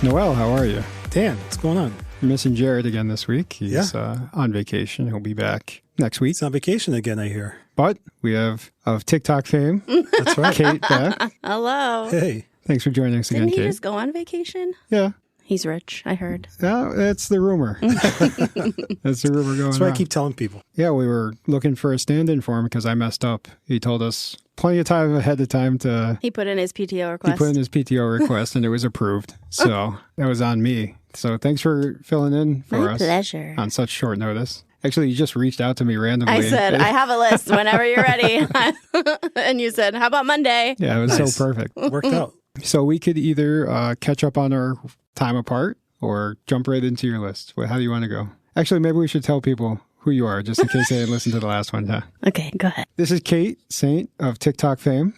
Noel, how are you? Dan, what's going on? We're missing Jared again this week. He's on vacation. He'll be back next week. He's on vacation again, I hear. But we have, of TikTok fame, That's right. Kate back. Hello. Hey. Thanks for joining us again, Didn't he Kate. just go on vacation? Yeah. He's rich, I heard. Yeah, that's the rumor. That's the rumor going That's what on. I keep telling people. Yeah, we were looking for a stand-in for him because I messed up. He told us plenty of time ahead of time to... He put in his PTO He request. put in his PTO request and it was approved. So that was on me. So thanks for filling in for My us pleasure. on such short notice. Actually, you just reached out to me randomly. I said, I have a list whenever you're ready. And you said, how about Monday? Yeah, it was Nice. so perfect. Worked out. So we could either catch up on our time apart or jump right into your list. How do you want to go? Actually, maybe we should tell people who you are, just in case they didn't listen to the last one. Yeah. Okay, go ahead. This is Kate Saint of TikTok fame.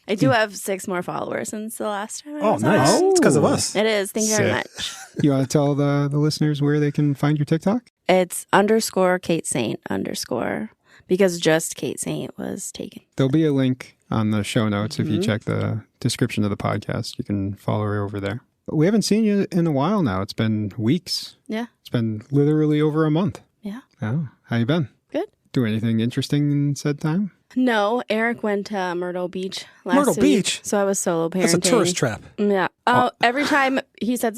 I do have 6 more followers since the last time I Oh, was nice. on. It's because of us. It is. Thank you very Sick. much. You want to tell the listeners where they can find your TikTok? It's _Kate Saint _ because just Kate Saint was taken. There'll be a link on the show notes. If you check the description of the podcast, you can follow her over there. But we haven't seen you in a while now. It's been weeks. Yeah. It's been literally over a month. Yeah. Oh, how you been? Good. Do anything interesting in said time? No, Eric went to Myrtle Beach last Myrtle week. Beach? So I was solo parenting. That's a tourist trap. Yeah. Oh, every time he told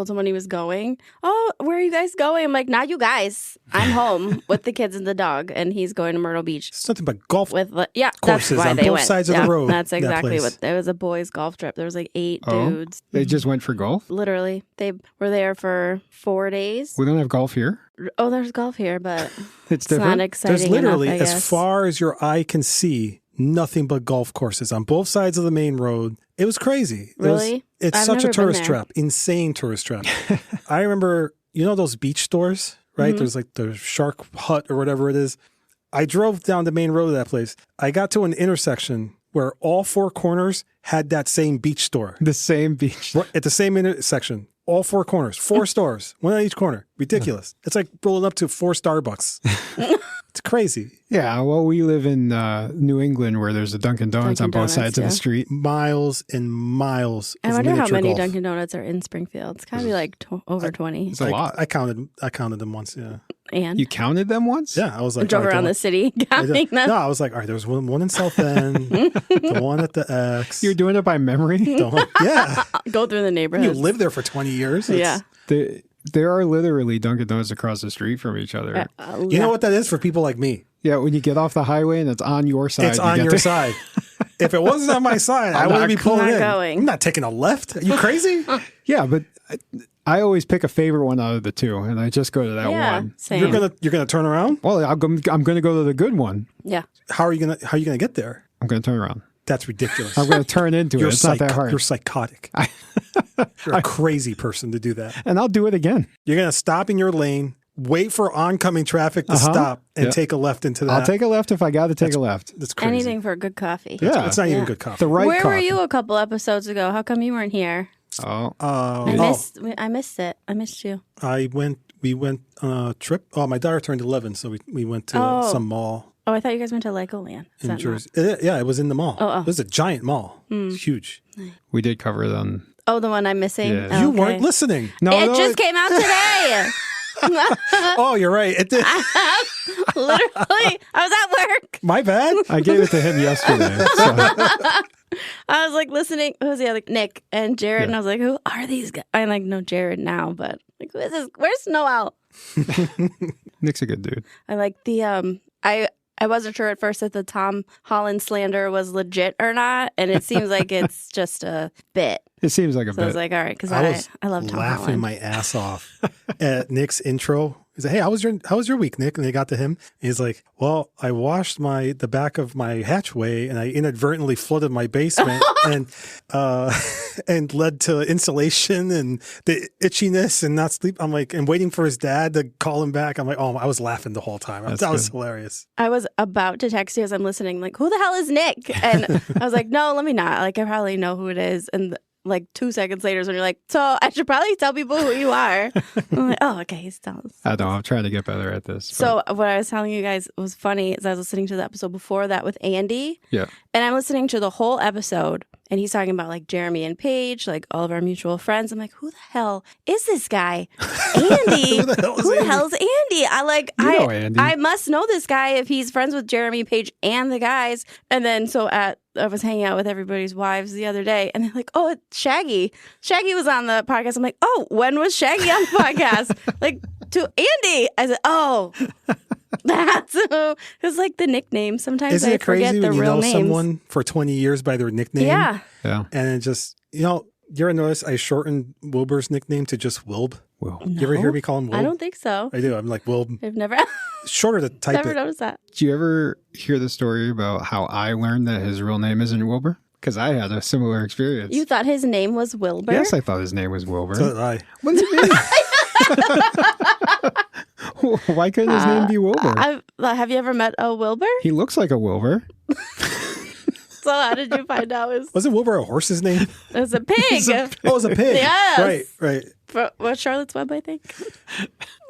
someone he was going, oh, where are you guys going? I'm like, not you guys. I'm home with the kids and the dog, and he's going to Myrtle Beach. It's nothing but golf That's courses why on they both went. sides of the road. That's that exactly place. what it was. A boys' golf trip. There was like 8 Oh. dudes. They just went for golf? Literally, they were there for 4 days. We don't have golf here. Oh, there's golf here, but It's it's different. not exciting There's literally, enough, I as guess. far as your eye can see, nothing but golf courses on both sides of the main road. It was crazy. Really? It's I've such a never been tourist there. trap. Insane tourist trap. I remember, those beach stores, right? Mm-hmm. There's like the Shark Hut or whatever it is. I drove down the main road of that place. I got to an intersection where all 4 corners had that same beach store. The same beach. Right at the same intersection. All 4 corners. 4 stores. One on each corner. Ridiculous. It's like rolling up to 4 Starbucks. It's crazy. Yeah, well, we live in New England where there's a Dunkin' Donuts on Dunkin' both sides of the Donuts, street. Miles and miles I of wonder how miniature many golf. Dunkin' Donuts are in Springfield. It's got to be like over 20. It's a lot. I counted them once, yeah. And You counted them once? Yeah, I was like... drove all right, around the the city counting them. No, I was like, all right, there's one in South End, the one at the X. You're doing it by memory? Yeah. Go through the You neighborhood. lived there for 20 years. Yeah. There are literally Dunkin' Donuts across the street from each other. You know what that is for people like me? Yeah, when you get off the highway and it's on your side. It's you on get your to- side. If it wasn't on my side, I I'm wouldn't not be pulling in. going. I'm not taking a left. Are you crazy? Yeah, but I always pick a favorite one out of the two, and I just go to that Yeah, one. same. You're gonna turn around? Well, I'm going to go to the good one. Yeah. How are you gonna get there? I'm going to turn around. That's ridiculous. I'm going to turn into it. It's not that hard. You're psychotic. You're a crazy person to do that. And I'll do it again. You're going to stop in your lane, wait for oncoming traffic to stop, and Yeah. take a left into that. I'll take a left if I got to take a left. That's crazy. Anything for a good coffee. Yeah. It's not even Yeah. good coffee. The right Where were coffee. you a couple episodes ago? How come you weren't here? Oh, I missed it. I missed you. We went on a trip. Oh, my daughter turned 11, so we went to some mall Oh, I thought you guys went to Legoland. Is in that Jersey. Yeah, it was in the mall. Oh. It was a giant mall. It's huge. we did cover them. Oh, the one I'm missing? Yeah. Oh, You okay. weren't listening. No, It just came out today. Oh, you're right. It did. Literally, I was at work. My bad. I gave it to him yesterday. So. I was like listening. Who was the other? Nick and Jared. And I was like, who are these guys? I like know Jared now, but like, who is this? Where's Noel? Nick's a good dude. I like the I wasn't sure at first if the Tom Holland slander was legit or not, and it seems like it's just a bit. It seems like a So I bit. was like, all right, because I was I love Tom laughing Holland. my ass off at Nick's intro. He's like, "Hey, how was your week, Nick?" And they got to him. And he's like, "Well, I washed the back of my hatchway, and I inadvertently flooded my basement, and led to insulation and the itchiness and not sleep." I'm like, and waiting for his dad to call him back. I'm like, oh, I was laughing the whole time. That's That was good. hilarious. I was about to text you as I'm listening, like, who the hell is Nick? And I was like, no, let me not. Like, I probably know who it is. And like 2 seconds later is when you're like, so I should probably tell people who you are. I'm like, oh, okay, he's telling us. I know. I'm trying to get better at this. So what I was telling you guys was funny is I was listening to the episode before that with Andy. Yeah. And I'm listening to the whole episode. and he's talking about like Jeremy and Paige, like all of our mutual friends. I'm like, who the hell is this guy? Andy. Who the hell is Andy? I must know this guy if he's friends with Jeremy, Paige, and the guys. And then I was hanging out with everybody's wives the other day, and they're like, "Oh, it's Shaggy. Shaggy was on the podcast." I'm like, "Oh, when was Shaggy on the podcast?" Like to Andy. I said, "Oh, that's it's like the nickname. Sometimes Isn't I forget it crazy the when you real know names." someone for 20 years by their nickname? Yeah. And it just, you ever notice I shortened Wilbur's nickname to just Wilb? Will. No, You ever hear me call him Wilb? I don't think so. I do. I'm like Wilb. I've never Shorter to type never it. noticed that. Did you ever hear the story about how I learned that his real name isn't Wilbur? Because I had a similar experience. You thought his name was Wilbur? Yes, I thought his name was Wilbur. So did I. What do you mean? Why couldn't his name be Wilbur? Have you ever met a Wilbur? He looks like a Wilbur. So how did you find out Wasn't Wilbur a horse's name? it was a pig? Oh, it was a pig. Yes. Right. What, Charlotte's Web, I think.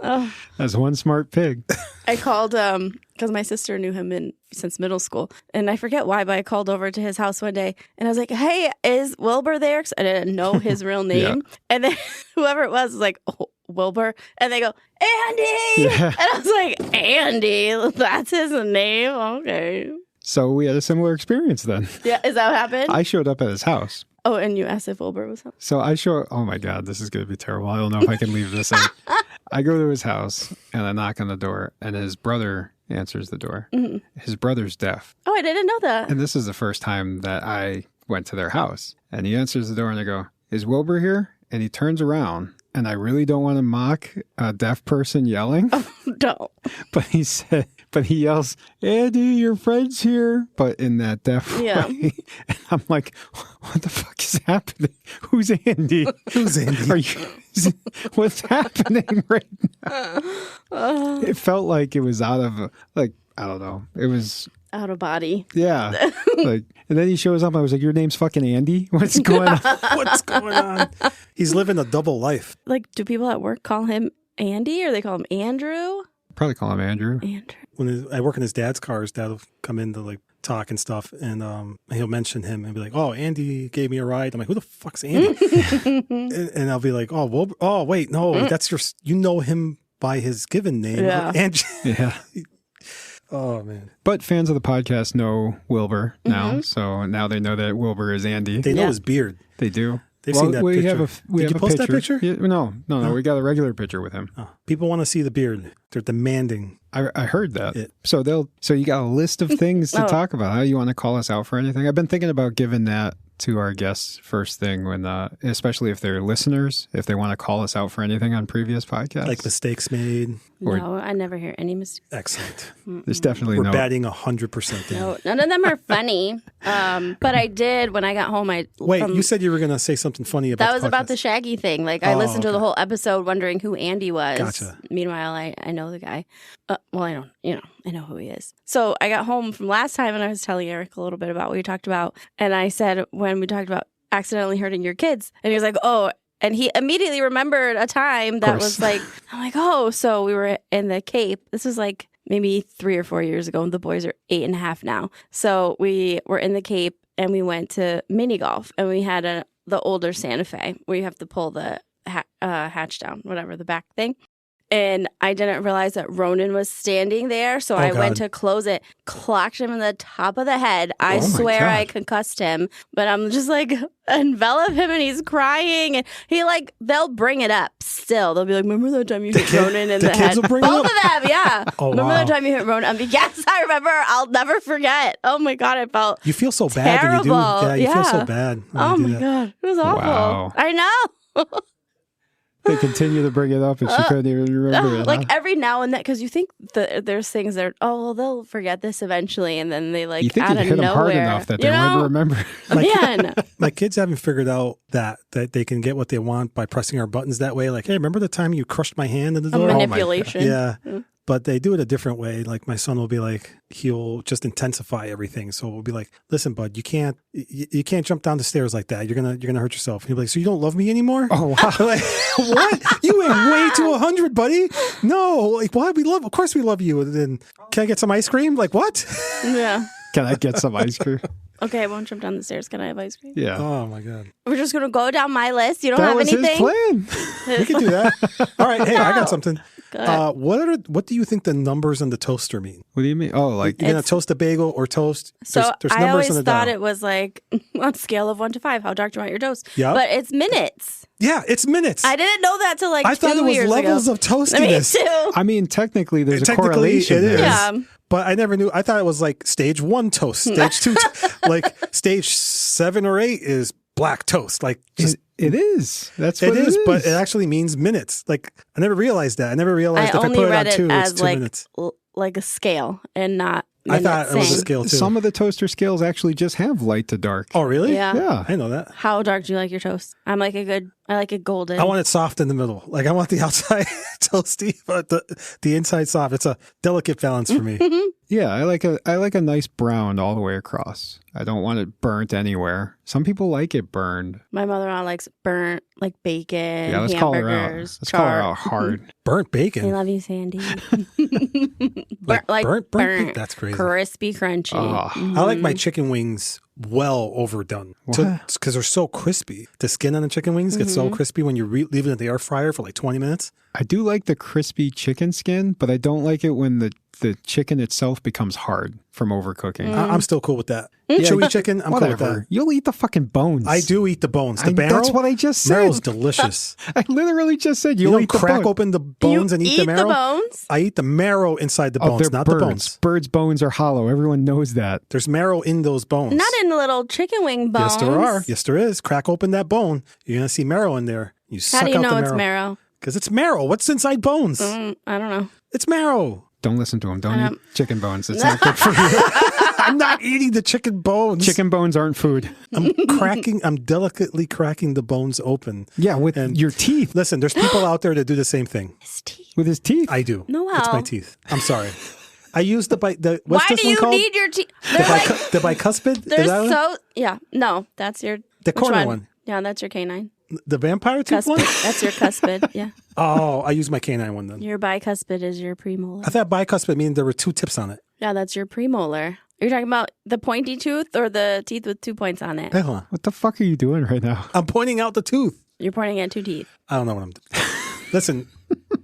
Oh, That's one smart pig. I called because my sister knew him since middle school, and I forget why, but I called over to his house one day, and I was like, "Hey, is Wilbur there?" Because I didn't know his real name, and then whoever it was like, "Oh, Wilbur," and they go, "Andy," and I was like, "Andy, that's his name, okay." So we had a similar experience then. Yeah, is that what happened? I showed up at his house. Oh, and you asked if Wilbur was home. So oh my God, this is going to be terrible. I don't know if I can leave this in. I go to his house and I knock on the door and his brother answers the door. Mm-hmm. His brother's deaf. Oh, I didn't know that. And this is the first time that I went to their house. And he answers the door and I go, "Is Wilbur here?" And he turns around. And I really don't want to mock a deaf person yelling. Oh, don't. But he yells, "Andy, your friend's here." But in that deaf way. And I'm like, what the fuck is happening? Who's Andy? Who's Andy? What's happening right now? It felt like it was out of, I don't know. It was out of body. Yeah. And then he shows up. I was like, "Your name's fucking Andy? What's going on?" What's going on? He's living a double life. Like, do people at work call him Andy or they call him Andrew? Probably call him Andrew. When I work in his dad's car, his dad will come in to talk and stuff, and he'll mention him and be like, "Oh, Andy gave me a ride." I'm like, "Who the fuck's Andy?" and I'll be like, "Oh, well, wait, no, that's you know him by his given name." Yeah. Yeah. Oh, man. But fans of the podcast know Wilbur now, so now they know that Wilbur is Andy. They know his beard. They do. They've seen that picture. Did you post that picture? Yeah, no, we got a regular picture with him. Oh, people want to see the beard. They're demanding. I heard that. So you got a list of things to talk about. How you want to call us out for anything? I've been thinking about giving that to our guests first thing when, especially if they're listeners, if they want to call us out for anything on previous podcasts. Like mistakes made. No, I never hear any mistakes. Excellent. There's definitely We're batting 100%. No, none of them are funny. But I did when I got home. Wait, you said you were going to say something funny about that was about the Shaggy thing. Like I listened to the whole episode wondering who Andy was. Gotcha. Meanwhile, I know the guy. Well, I don't. I know who he is. So I got home from last time and I was telling Eric a little bit about what we talked about, and I said when we talked about accidentally hurting your kids, and he was like, "Oh." And he immediately remembered a time that was like, I'm like, oh, so we were in the Cape. This was like maybe 3 or 4 years ago, and the boys are 8.5 now. So we were in the Cape, and we went to mini golf, and we had the older Santa Fe where you have to pull the hatch down, whatever, the back thing. And I didn't realize that Ronan was standing there, so I went to close it, clocked him in the top of the head. I swear I concussed him, but I'm just like, envelop him, and he's crying. And they'll bring it up still. They'll be like, "Remember that time you hit Ronan in the head?" Will bring Both it up? of them, yeah. Remember that time you hit Ronan? I'm like, yes, I remember. I'll never forget. Oh my God, I felt You feel so bad when you do. Yeah, you feel so bad. Oh my God, it was awful. Wow. I know. They continue to bring it up, and she couldn't even remember it. Like every now and then, because you think there's things that they'll forget this eventually, and then they you think out of hit them nowhere hard enough that they never remember. Man, my kids haven't figured out that they can get what they want by pressing our buttons that way. Like, hey, remember the time you crushed my hand in the door? Manipulation. Yeah. But they do it a different way. Like my son will be like, he'll just intensify everything. So we'll be like, "Listen, bud, you can't jump down the stairs like that. You're gonna hurt yourself." And he'll be like, "So you don't love me anymore?" Oh wow! Like, what? You went way to 100, buddy. No, like what? Of course we love you. And then, can I get some ice cream? Like what? Yeah. Can I get some ice cream? Okay, I won't jump down the stairs. Can I have ice cream? Yeah. Oh my God. We're just gonna go down my list. You don't That have was anything. his plan. We can do that. All right. Hey, I got something. Good. What do you think the numbers on the toaster mean? What do you mean? Oh, like You're going to toast a bagel or toast? So There's I numbers always on the thought dial. it was like on a scale of 1 to 5. How dark do you want your toast? Yeah. But it's minutes. Yeah, it's minutes. I didn't know that till like I thought 2 it was years levels ago. of toastiness. Me too. I mean, technically, there's a Technically, correlation it is. there. Yeah. But I never knew. I thought it was like stage 1 toast, stage 2, like stage 7 or 8 is black toast. Like just It is. That's it what is, but it actually means minutes. Like I never realized that. I never realized if I only put it on read 2, it it's as 2 like minutes. like a scale and not I thought minutes it was a saying. scale too. Some of the toaster scales actually just have light to dark. Oh, really? Yeah. Yeah. I know that. How dark do you like your toast? I like it golden. I want it soft in the middle. Like I want the outside toasty, but the inside soft. It's a delicate balance for me. Yeah, I like a nice brown all the way across. I don't want it burnt anywhere. Some people like it burned. My mother-in-law likes burnt like bacon, Yeah, let's call her out. hamburgers, Let's call her char. out hard. Burnt I bacon. love you, Sandy. Like burnt bacon? burnt, That's crazy. crispy, crunchy. Oh. I like my chicken wings well overdone What? because they're so crispy. The skin on the chicken wings gets so crispy when you leave it in the air fryer for like 20 minutes. I do like the crispy chicken skin, but I don't like it when the chicken itself becomes hard from overcooking. I'm still cool with that. Yeah, Chewy chicken, I'm cool with Whatever. that. You'll eat the fucking bones. I do eat the bones. The marrow, That's what I just said. marrow's delicious. I literally just said You you'll don't eat the crack bone. open the bones and eat the marrow? bones? I eat the marrow inside the Oh, bones, they're not birds. the bones. Birds' bones are hollow. Everyone knows that. There's marrow in those bones. Not in the little chicken wing bones. Yes, there are. Yes, there is. Crack open that bone. You're going to see marrow in there. You suck How do you out know the it's marrow. marrow? Because it's marrow. What's inside bones? I don't know. It's marrow. Don't listen to him. Don't eat chicken bones. It's not good for you. I'm not eating the chicken bones. Chicken bones aren't food. I'm delicately cracking the bones open. Yeah, with And- your teeth. Listen, there's people out there that do the same thing. His teeth. With his teeth. I do. Noel. It's my teeth. I'm sorry. I use the what's Why this do one you called? need your teeth? They're like The bicuspid? they're Is that one? so yeah. No, that's your The which corner one. Yeah, that's your canine. The vampire tooth Cuspid. one? That's your cuspid. Yeah, Oh, I use my canine one then. your bicuspid is your premolar. I thought bicuspid means there were 2 tips on it. Yeah, that's your premolar. You're talking about the pointy tooth or the teeth with 2 points on it? Hey, hold on. What the fuck are you doing right now? I'm pointing out the tooth. You're pointing at 2 teeth. I don't know what I'm doing. Listen,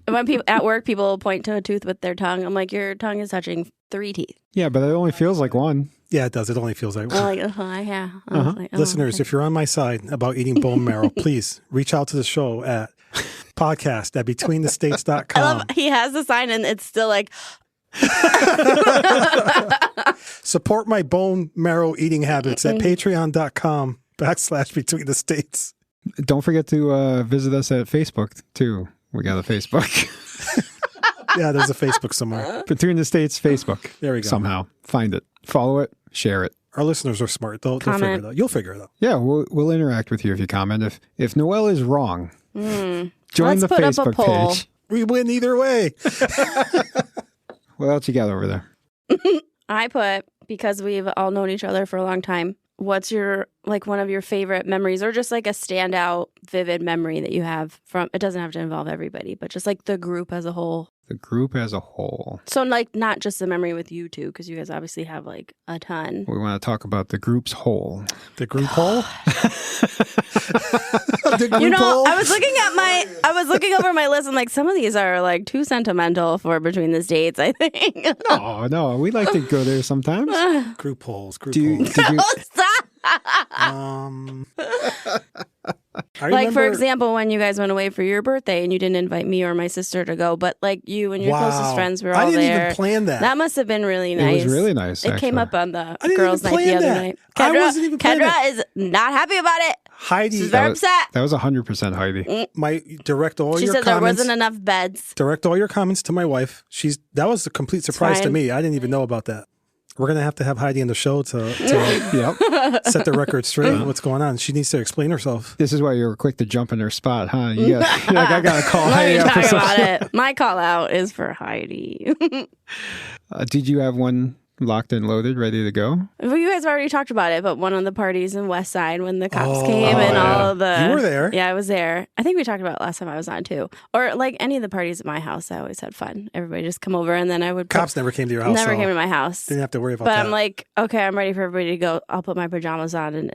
When people at work, people point to a tooth with their tongue. I'm like, your tongue is touching 3 teeth. Yeah, but it only feels like one. yeah, it does. It only feels like I'm like, yeah. I was like, oh, Listeners, okay. if you're on my side about eating bone marrow, please reach out to the show at podcast at betweenthestates.com. I love he has the sign and it's still like Support my bone marrow eating habits at patreon.com/betweenthestates. Don't forget to visit us at Facebook, too. We got a Facebook. Yeah, there's a Facebook somewhere. Between the States Facebook. There we go. Somehow. Find it. Follow it. Share it. Our listeners are smart. They'll figure Comment. it out. You'll figure it out. Yeah, we'll interact with you if you comment. If Noelle is wrong, join Let's the put up a Facebook poll. page. We win either way. What else you got over there? I put, because we've all known each other for a long time, what's your, like, one of your favorite memories or just like a standout, vivid memory that you have from, it doesn't have to involve everybody, but just like the group as a whole. The group as a whole. So, like, not just the memory with you two, because you guys obviously have like a ton. We want to talk about the group's whole. The group poll? The group You know, poll? I was looking over my list and like some of these are like too sentimental for Between the States, I think. Oh, no. We like to go there sometimes. Group polls. Group Do you, polls. did you, Oh, stop! I Like, for remember- example, when you guys went away for your birthday and you didn't invite me or my sister to go, but like you and your Wow. closest friends were all I didn't there. even plan that. That must have been really it nice. was really nice, It came actually. up on the I didn't girls' even night the plan other that. night. I wasn't even planning Kendra is not happy about it. Heidi, She's very upset. That was 100% Heidi. my direct all She your said there comments. wasn't enough beds. Direct all your comments to my wife. That was a complete surprise to fine. me. I didn't even know about that. We're gonna have Heidi on the show to Yep. set the record straight. What's going on? She needs to explain herself. This is why you were quick to jump in her spot, huh? You got, like, I got to call Let Heidi me out for talk about something. it. My call out is for Heidi. Did you have one locked and loaded, ready to go. Well, you guys have already talked about it, but one of the parties in West Side when the cops came and all of the... You were there. Yeah, I was there. I think we talked about it last time I was on, too. Or like any of the parties at my house, I always had fun. Everybody just come over and then I would... Cops never came to your house. Never came to my house. Didn't have to worry about that. But I'm like, okay, I'm ready for everybody to go. I'll put my pajamas on and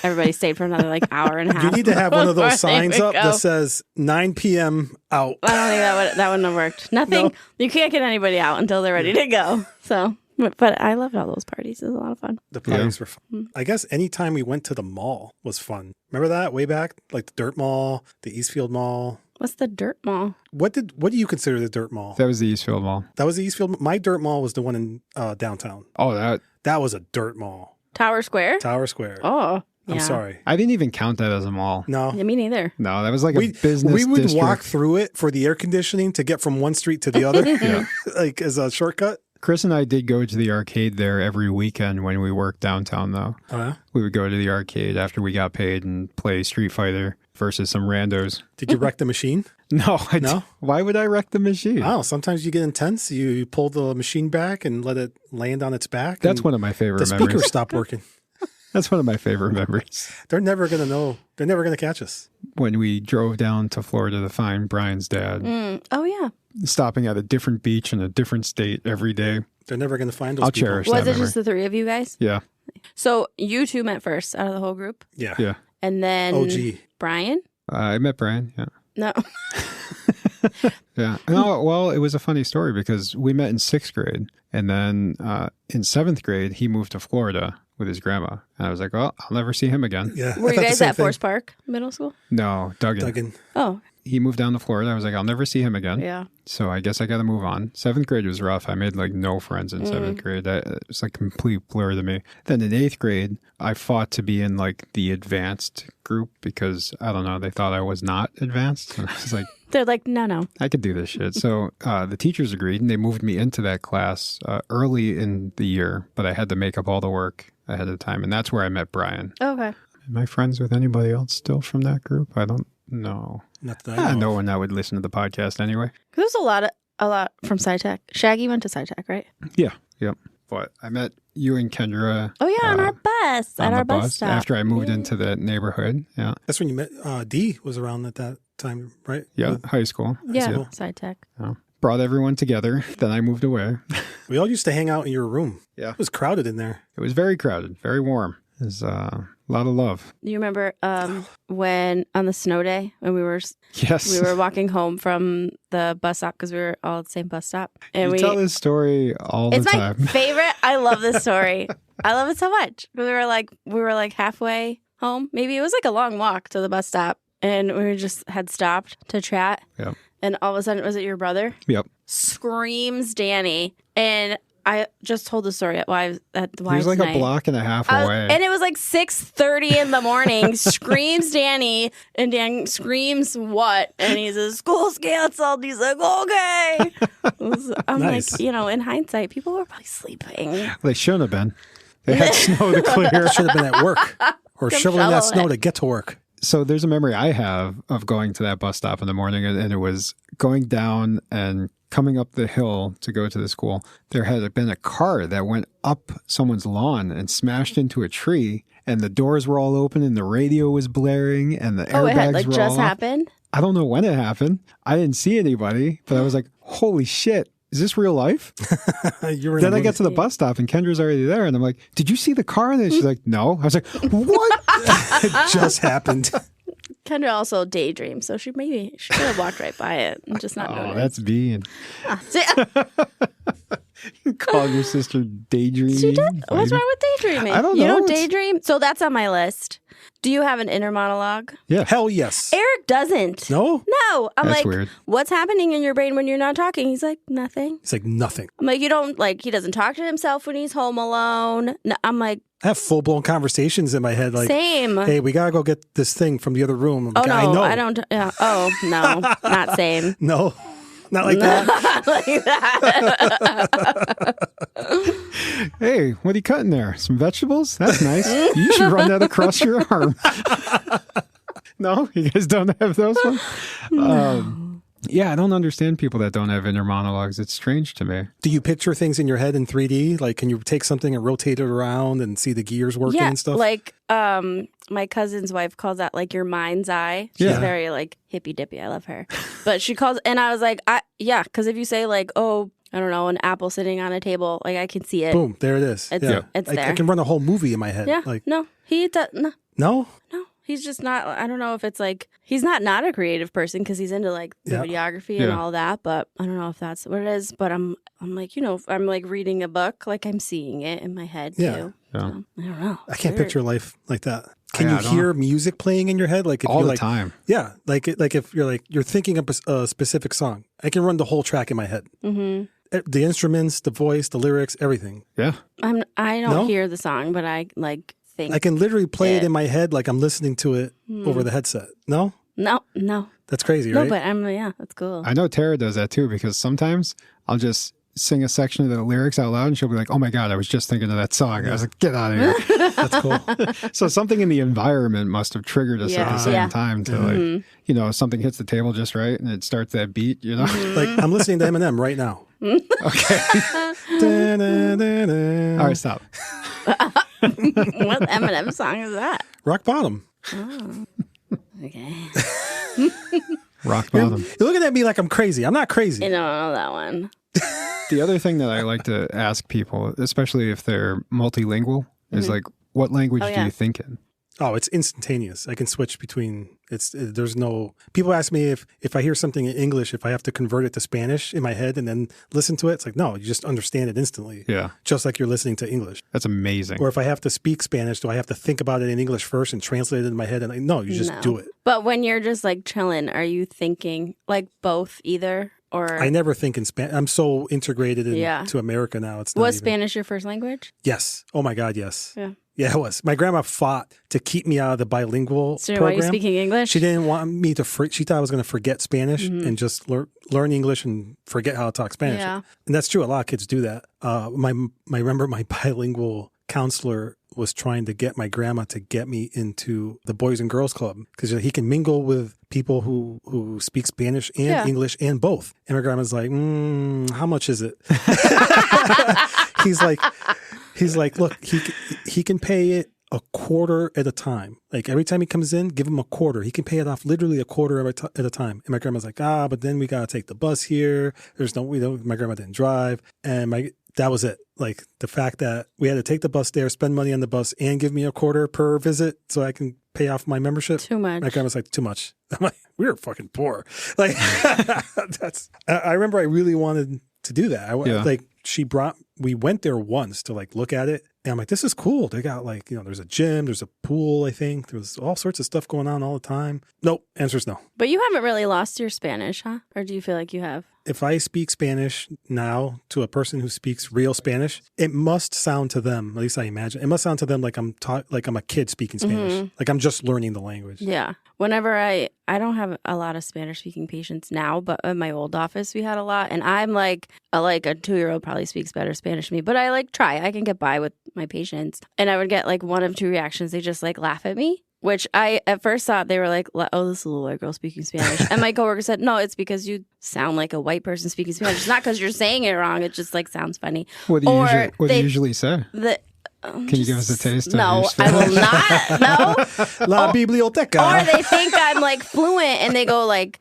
everybody stayed for another like hour and a half. You need to have one of those signs up that says 9 p.m. out. I don't think that wouldn't have worked. Nothing. No. You can't get anybody out until they're ready to go. So, but I loved all those parties. It was a lot of fun. The parties were fun. I guess any time we went to the mall was fun. Remember that way back? Like the Dirt Mall, the Eastfield Mall. What's the Dirt Mall? What do you consider the Dirt Mall? That was the Eastfield Mall. That was the Eastfield. My Dirt Mall was the one in downtown. Oh, that was a dirt mall. Tower Square? Tower Square. Oh, yeah. I'm sorry. I didn't even count that as a mall. No. Yeah, me neither. No, that was like a business We would district. walk through it for the air conditioning to get from one street to the other, like as a shortcut. Chris and I did go to the arcade there every weekend when we worked downtown, though. Oh, yeah? We would go to the arcade after we got paid and play Street Fighter versus some randos. Did you wreck the machine? No. No? Why would I wreck the machine? Oh, sometimes you get intense. You pull the machine back and let it land on its back. That's one of my favorite the memories. speaker stopped working. That's one of my favorite memories. They're never going to know. They're never going to catch us. When we drove down to Florida to find Brian's dad, Oh, yeah. stopping at a different beach in a different state every day. They're never going to find those I'll people. cherish Was that it memory. just the three of you guys? Yeah. So you two met first out of the whole group? Yeah. Yeah. And then OG. Brian? I met Brian. Yeah. No. Yeah. No, well, it was a funny story because we met in 6th grade. And then in 7th grade, he moved to Florida with his grandma. And I was like, well, I'll never see him again. Yeah. Were I you thought the guys same at thing. Forest Park Middle School? No, Duggan. Duggan. Oh, He moved down to Florida. I was like, I'll never see him again. yeah. So I guess I got to move on. 7th grade was rough. I made like no friends in 7th grade. It was like a complete blur to me. Then in 8th grade, I fought to be in like the advanced group because, I don't know, they thought I was not advanced. And I was like, They're like, no. I could do this shit. So the teachers agreed and they moved me into that class early in the year, but I had to make up all the work ahead of time. And that's where I met Brian. Okay. Am I friends with anybody else still from that group? I don't know. Not that I know. No one that would listen to the podcast anyway. There's a lot from SciTech. Shaggy went to SciTech, right? Yeah. Yep. But I met you and Kendra. Oh, yeah, on our bus. on At the our bus stop. after I moved into the neighborhood. Yeah. That's when you met. D was around at that time, right? Yeah. With- High school. Yeah, School. SciTech. Yeah. Brought everyone together. Then I moved away. We all used to hang out in your room. Yeah. It was crowded in there. It was very crowded, very warm. It was a lot of love. You remember when on the snow day when we were Yes. walking home from the bus stop because we were all at the same bus stop, and you tell this story all the it's my time. favorite. I love this story. I love it so much. We were like halfway home. Maybe it was like a long walk to the bus stop, and we just had stopped to chat. Yep. And all of a sudden, was it your brother? Yep. Screams Danny, and I just told the story at Wives He was like night. a block and a half away. And it was like 6:30 in the morning. Screams Danny, and Dan screams what? And he says, "School's canceled." He's like, "Okay." I'm Nice. like, in hindsight, people were probably sleeping. They shouldn't have been. They had snow to clear. Should have been at work or Come shoveling that shovel snow it. to get to work. So there's a memory I have of going to that bus stop in the morning, and it was going down and coming up the hill to go to the school. There had been a car that went up someone's lawn and smashed into a tree, and the doors were all open, and the radio was blaring, and the airbags Oh, it had were just all off. happened. I don't know when it happened. I didn't see anybody, but I was like, "Holy shit! Is this real life?" You were in Then the I get to the bus stop, and Kendra's already there, and I'm like, "Did you see the car?" And she's like, "No." I was like, "What?" It just happened. Kendra also daydreams, so she could have walked right by it and just not Oh, noticed. that's being. See, You call your sister daydreaming? she did. What's wrong with daydreaming? I don't You know. don't It's- daydream? So that's on my list. Do you have an inner monologue? Yeah. Hell yes. Eric doesn't. No? No. I'm That's like, weird. what's happening in your brain when you're not talking? He's like, nothing. It's like nothing. I'm like, he doesn't talk to himself when he's home alone. No, I'm like, I have full blown conversations in my head like, same. hey, we got to go get this thing from the other room. I'm Oh, like, no, I know. I don't. Yeah. Oh, no, not same. No, not like that. Like that. Hey, what are you cutting there? Some vegetables? That's nice. You should run that across your arm. No, you guys don't have those ones. Yeah, I don't understand people that don't have inner monologues. It's strange to me. Do you picture things in your head in 3D? Like, can you take something and rotate it around and see the gears working and stuff? Like my cousin's wife calls that like your mind's eye. She's very like hippy dippy. I love her, but she calls, and I was like, because if you say like, oh, I don't know, an apple sitting on a table, like I can see it. Boom, there it is. It's there. I can run a whole movie in my head. Yeah, Like, no, he does no. No? No, he's just not. I don't know if it's like he's not a creative person because he's into like the videography and all that. But I don't know if that's what it is. But I'm like, I'm like reading a book, like I'm seeing it in my head too. Yeah. So, I don't know. I can't picture life like that. Can you hear music playing in your head? Like if all you're the like, time. Yeah, like if you're thinking of a specific song, I can run the whole track in my head. Mm-hmm. The instruments, the voice, the lyrics, everything. Yeah. I don't hear the song, but I like think. I can literally play it in my head like I'm listening to it over the headset. No? No. That's crazy, right? No, but that's cool. I know Tara does that too, because sometimes I'll just sing a section of the lyrics out loud and she'll be like, oh my God, I was just thinking of that song. I was like, get out of here. That's cool. So something in the environment must have triggered us at the same time to like, something hits the table just right and it starts that beat, Like I'm listening to Eminem right now. Okay. All right, stop. What Eminem song is that? Rock Bottom. Oh. Okay. Rock Bottom. You're looking at me like I'm crazy. I'm not crazy. I don't know that one. The other thing that I like to ask people, especially if they're multilingual, is like, what language do you think in? Oh, it's instantaneous. I can switch between. There's no. People ask me if I hear something in English, if I have to convert it to Spanish in my head and then listen to it. It's like, no, you just understand it instantly. Yeah, just like you're listening to English. That's amazing. Or if I have to speak Spanish, do I have to think about it in English first and translate it in my head? And no, you just do it. But when you're just like chilling, are you thinking like both either? Or I never think in Spanish. I'm so integrated into America now. It's not was Spanish your first language? Yes. Oh my God, yes. Yeah, it was. My grandma fought to keep me out of the bilingual program. Why are you speaking English? She didn't want me to. She thought I was going to forget Spanish and just learn English and forget how to talk Spanish. Yeah. And that's true. A lot of kids do that. I remember my bilingual counselor was trying to get my grandma to get me into the Boys and Girls Club because he can mingle with people who speak Spanish and English and both. And my grandma's like, how much is it? He's like, look, he can pay it a quarter at a time. Like every time he comes in, give him a quarter. He can pay it off literally a quarter at a time. And my grandma's like, but then we got to take the bus here. My grandma didn't drive. And that was it. Like the fact that we had to take the bus there, spend money on the bus, and give me a quarter per visit so I can pay off my membership. Too much. My grandma's like, too much. I'm like, we were fucking poor. Like I remember I really wanted to do that. We went there once to like look at it. And I'm like, this is cool. They got like, there's a gym, there's a pool, I think. There's all sorts of stuff going on all the time. Nope. Answer's no. But you haven't really lost your Spanish, huh? Or do you feel like you have? If I speak Spanish now to a person who speaks real Spanish, it must sound to them, at least I imagine, it must sound to them like I'm a kid speaking Spanish. Like I'm just learning the language. Yeah. Whenever I don't have a lot of Spanish speaking patients now, but in my old office we had a lot. And I'm like a 2-year-old probably speaks better Spanish than me, but I like try. I can get by with my patients. And I would get like one of two reactions. They just like laugh at me. Which I at first thought they were like, oh, this is a little white girl speaking Spanish. And my coworker said, no, it's because you sound like a white person speaking Spanish. It's not because you're saying it wrong. It just like sounds funny. What do you usually say? Can you give us a taste? No, I will not. No. La biblioteca. Or they think I'm like fluent and they go like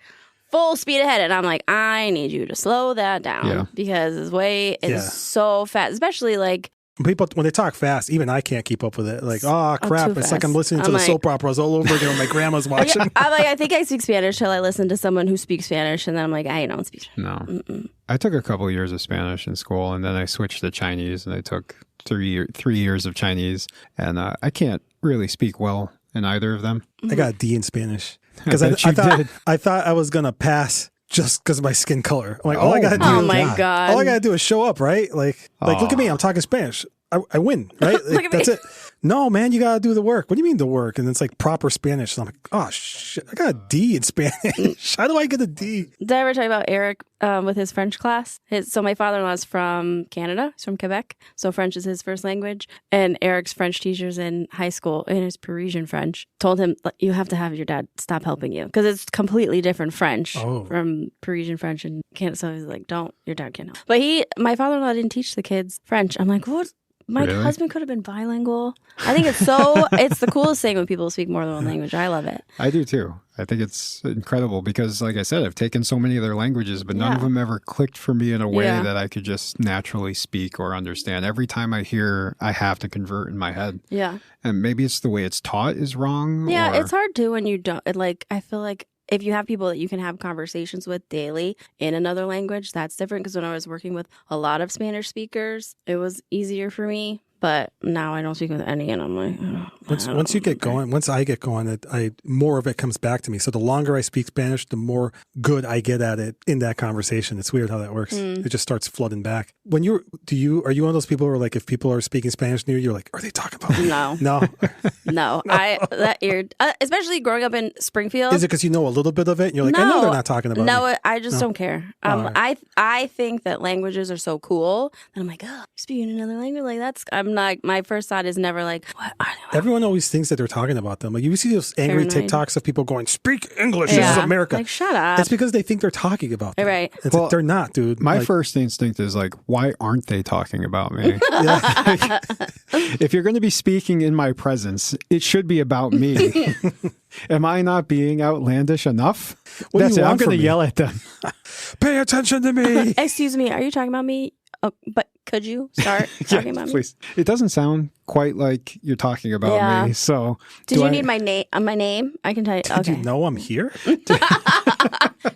full speed ahead. And I'm like, I need you to slow that down because his way is so fast, especially like. People, when they talk fast, even I can't keep up with it. Like, crap. It's like I'm listening to the soap operas all over again when my grandma's watching. I'm like, I think I speak Spanish till I listen to someone who speaks Spanish. And then I'm like, I don't speak Spanish. No. Mm-mm. I took a couple of years of Spanish in school and then I switched to Chinese and I took 3 years of Chinese. And I can't really speak well in either of them. I got a D in Spanish because I thought I was going to pass. Just because of my skin color. I'm like, all I gotta do. Oh my God. All I gotta do is show up, right? Like, look at me. I'm talking Spanish. I win, right? Like, that's it. no, man, you got to do the work. What do you mean the work? And it's like proper Spanish. And I'm like, oh, shit, I got a D in Spanish. How do I get a D? Did I ever tell you about Eric with his French class? So my father-in-law is from Canada. He's from Quebec. So French is his first language. And Eric's French teachers in high school, in his Parisian French, told him, you have to have your dad stop helping you. Because it's completely different French from Parisian French in Canada. So he's like, your dad can't help. But my father-in-law didn't teach the kids French. I'm like, what? My husband could have been bilingual. I think it's the coolest thing when people speak more than one language. I love it. I do too. I think it's incredible because, like I said, I've taken so many of their languages, but none of them ever clicked for me in a way that I could just naturally speak or understand. Every time I hear, I have to convert in my head. Yeah. And maybe it's the way it's taught is wrong. Yeah, it's hard too when you don't. I feel like if you have people that you can have conversations with daily in another language, that's different. Because when I was working with a lot of Spanish speakers, it was easier for me. But now I don't speak with any, and I'm like, once I get going, more of it comes back to me. So the longer I speak Spanish, the more good I get at it in that conversation. It's weird how that works. It just starts flooding back. Are you one of those people who are like, if people are speaking Spanish near you, you're like, are they talking about me? No. Especially growing up in Springfield. Is it because you know a little bit of it? And you're like, I know they're not talking about me. No, I just don't care. I think that languages are so cool. And I'm like, oh, you're speaking another language? Like my first thought is never like, what are they? Everyone always thinks that they're talking about them. Like you see those angry TikToks of people going, speak English, this is America. Like, shut up. It's because they think they're talking about them. Right. It's like, they're not, dude. My first instinct is like, why aren't they talking about me? If you're going to be speaking in my presence, it should be about me. Am I not being outlandish enough? That's it. I'm going to yell at them. Pay attention to me. Excuse me, are you talking about me? Oh, but could you start talking about me? It doesn't sound quite like you're talking about me. So, did you need my name? My name? I can tell you. Did you know I'm here? Did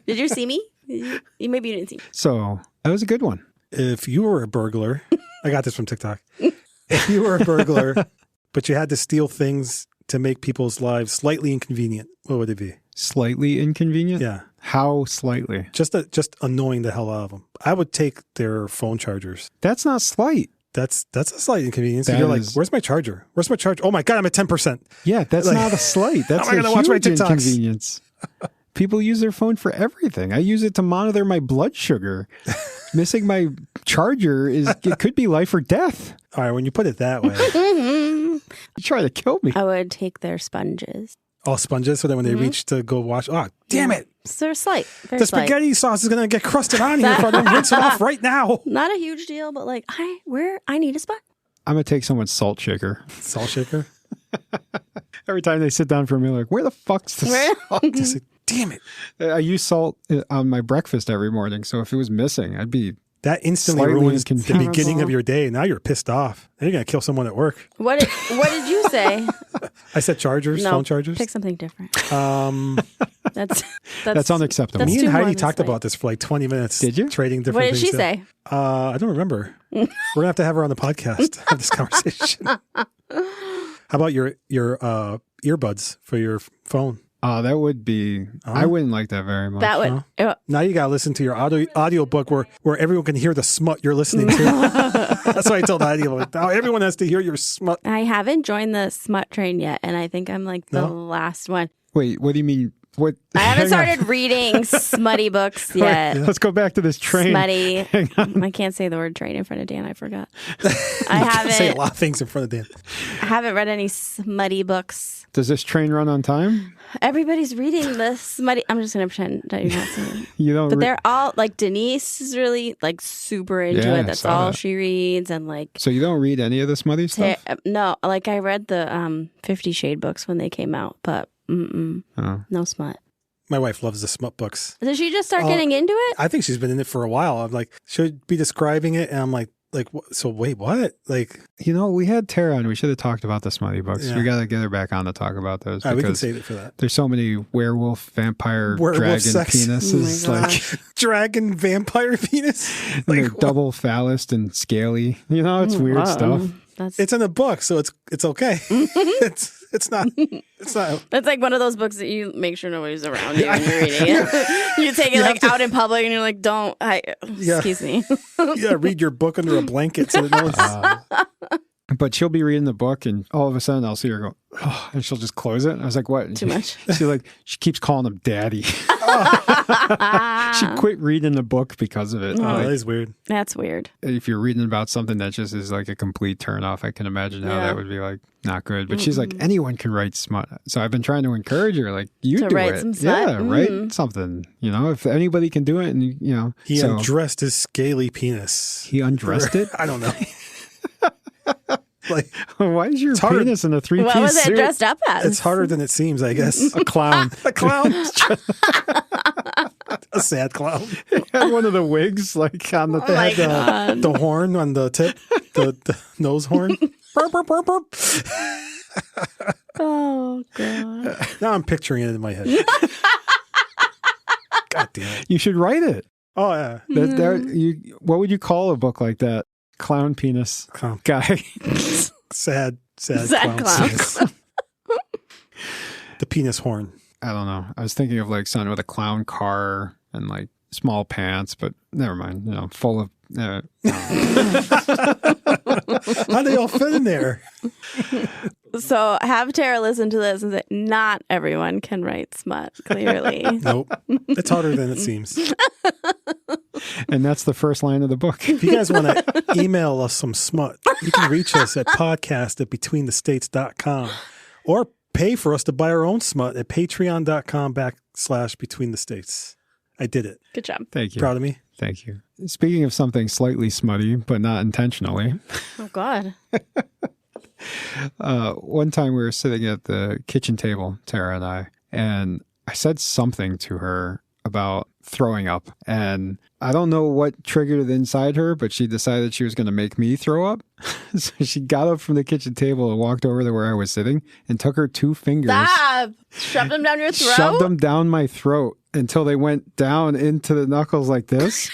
you see me? Maybe you didn't see me. So that was a good one. If you were a burglar, I got this from TikTok. If you were a burglar, but you had to steal things to make people's lives slightly inconvenient, what would it be? Slightly inconvenient? Yeah. How slightly? Just annoying the hell out of them. I would take their phone chargers. That's not slight. That's a slight inconvenience. You're like, where's my charger? Where's my charger? Oh my God, I'm at 10%. Yeah, that's not a slight. That's a huge inconvenience. People use their phone for everything. I use it to monitor my blood sugar. Missing my charger it could be life or death. All right, when you put it that way. You try to kill me. I would take their sponges. Oh, sponges, so that when they reach to go wash, damn it. So they're slight. The spaghetti sauce is going to get crusted on here if I don't rinse it off right now. Not a huge deal, but like, I need a sponge. I'm going to take someone's salt shaker. Salt shaker? Every time they sit down for a meal, like, where the fuck's the salt? Just like, damn it. I use salt on my breakfast every morning, so if it was missing, I'd be that instantly ruins the beginning of your day. Now you're pissed off. Now you're going to kill someone at work. What did you say? I said chargers, phone chargers. Pick something different. That's unacceptable. Me and Heidi talked about this for like 20 minutes. Did you? Trading different things. What did she say? I don't remember. We're going to have to have her on the podcast to have this conversation. How about your earbuds for your phone? That would be, I wouldn't like that very much. That would. Now you got to listen to your audio book where everyone can hear the smut you're listening to. That's why I told Heidi, now everyone has to hear your smut. I haven't joined the smut train yet, and I think I'm like the last one. Wait, what do you mean? What? I haven't started reading smutty books yet. Right, let's go back to this train. Smutty. I can't say the word train in front of Dan. I forgot. I haven't say a lot of things in front of Dan. I haven't read any smutty books. Does this train run on time? Everybody's reading the smutty. I'm just going to pretend that you're not saying. You don't. But they're all like Denise is really like super into it. That's all she reads, and like. So you don't read any of the smutty stuff? No, like I read the 50 Shade books when they came out, but no smut. My wife loves the smut books. Did she just start getting into it? I think she's been in it for a while. I'm like, should be describing it, and I'm like, so wait, what? Like, we had Tara on. We should have talked about the smutty books. We got to get her back on to talk about those. We can save it for that. There's so many werewolf, vampire, dragon sex. penises, like dragon vampire penis. Like, they're double phallus and scaly. It's weird stuff. It's in a book, so it's okay. It's not. That's like one of those books that you make sure nobody's around you when you're reading it. You take it out in public, and you're like, "Don't." Excuse me. Read your book under a blanket so that no one's. But she'll be reading the book, and all of a sudden I'll see her go, oh, and she'll just close it. And I was like, what? Too much. She keeps calling him daddy. She quit reading the book because of it. Oh, Like, that is weird. That's weird. if you're reading about something that just is like a complete turnoff, I can imagine how that would be like not good. But she's like, anyone can write smut. So I've been trying to encourage her, like, you To do write it. some smut? Yeah, write something. You know, if anybody can do it, and you know, He so undressed his scaly penis. he undressed it. I don't know. Like, Why is your harder- penis in a three-piece What was it suit? dressed up as? it's harder than it seems, I guess. A clown. A clown. A sad clown. He had one of the wigs like on the Oh my God. The horn on the tip, the nose horn. Burp, burp, burp, burp. Oh, God. Now I'm picturing it in my head. God damn it. You should write it. Oh, yeah. What would you call a book like that? Clown penis Clown. guy. Sad Sad clown. clown. The penis horn. I don't know. I was thinking of like something with a clown car and like small pants, but never mind. You know, full of. How they all fit in there? So have Tara listen to this and say, not everyone can write smut, clearly. Nope. It's harder than it seems. And that's the first line of the book. If you guys want to email us some smut, you can reach us at podcast@betweenthestates.com or pay for us to buy our own smut at patreon.com/betweenthestates. I did it. Good job. Thank you. Proud of me? Thank you. Speaking of something slightly smutty, but not intentionally, Oh, God. one time we were sitting at the kitchen table, Tara and I said something to her about throwing up. And I don't know what triggered it inside her, but she decided she was going to make me throw up. So she got up from the kitchen table and walked over to where I was sitting and took her two fingers. Stop! Shoved them down your throat? Shoved them down my throat until they went down into the knuckles like this.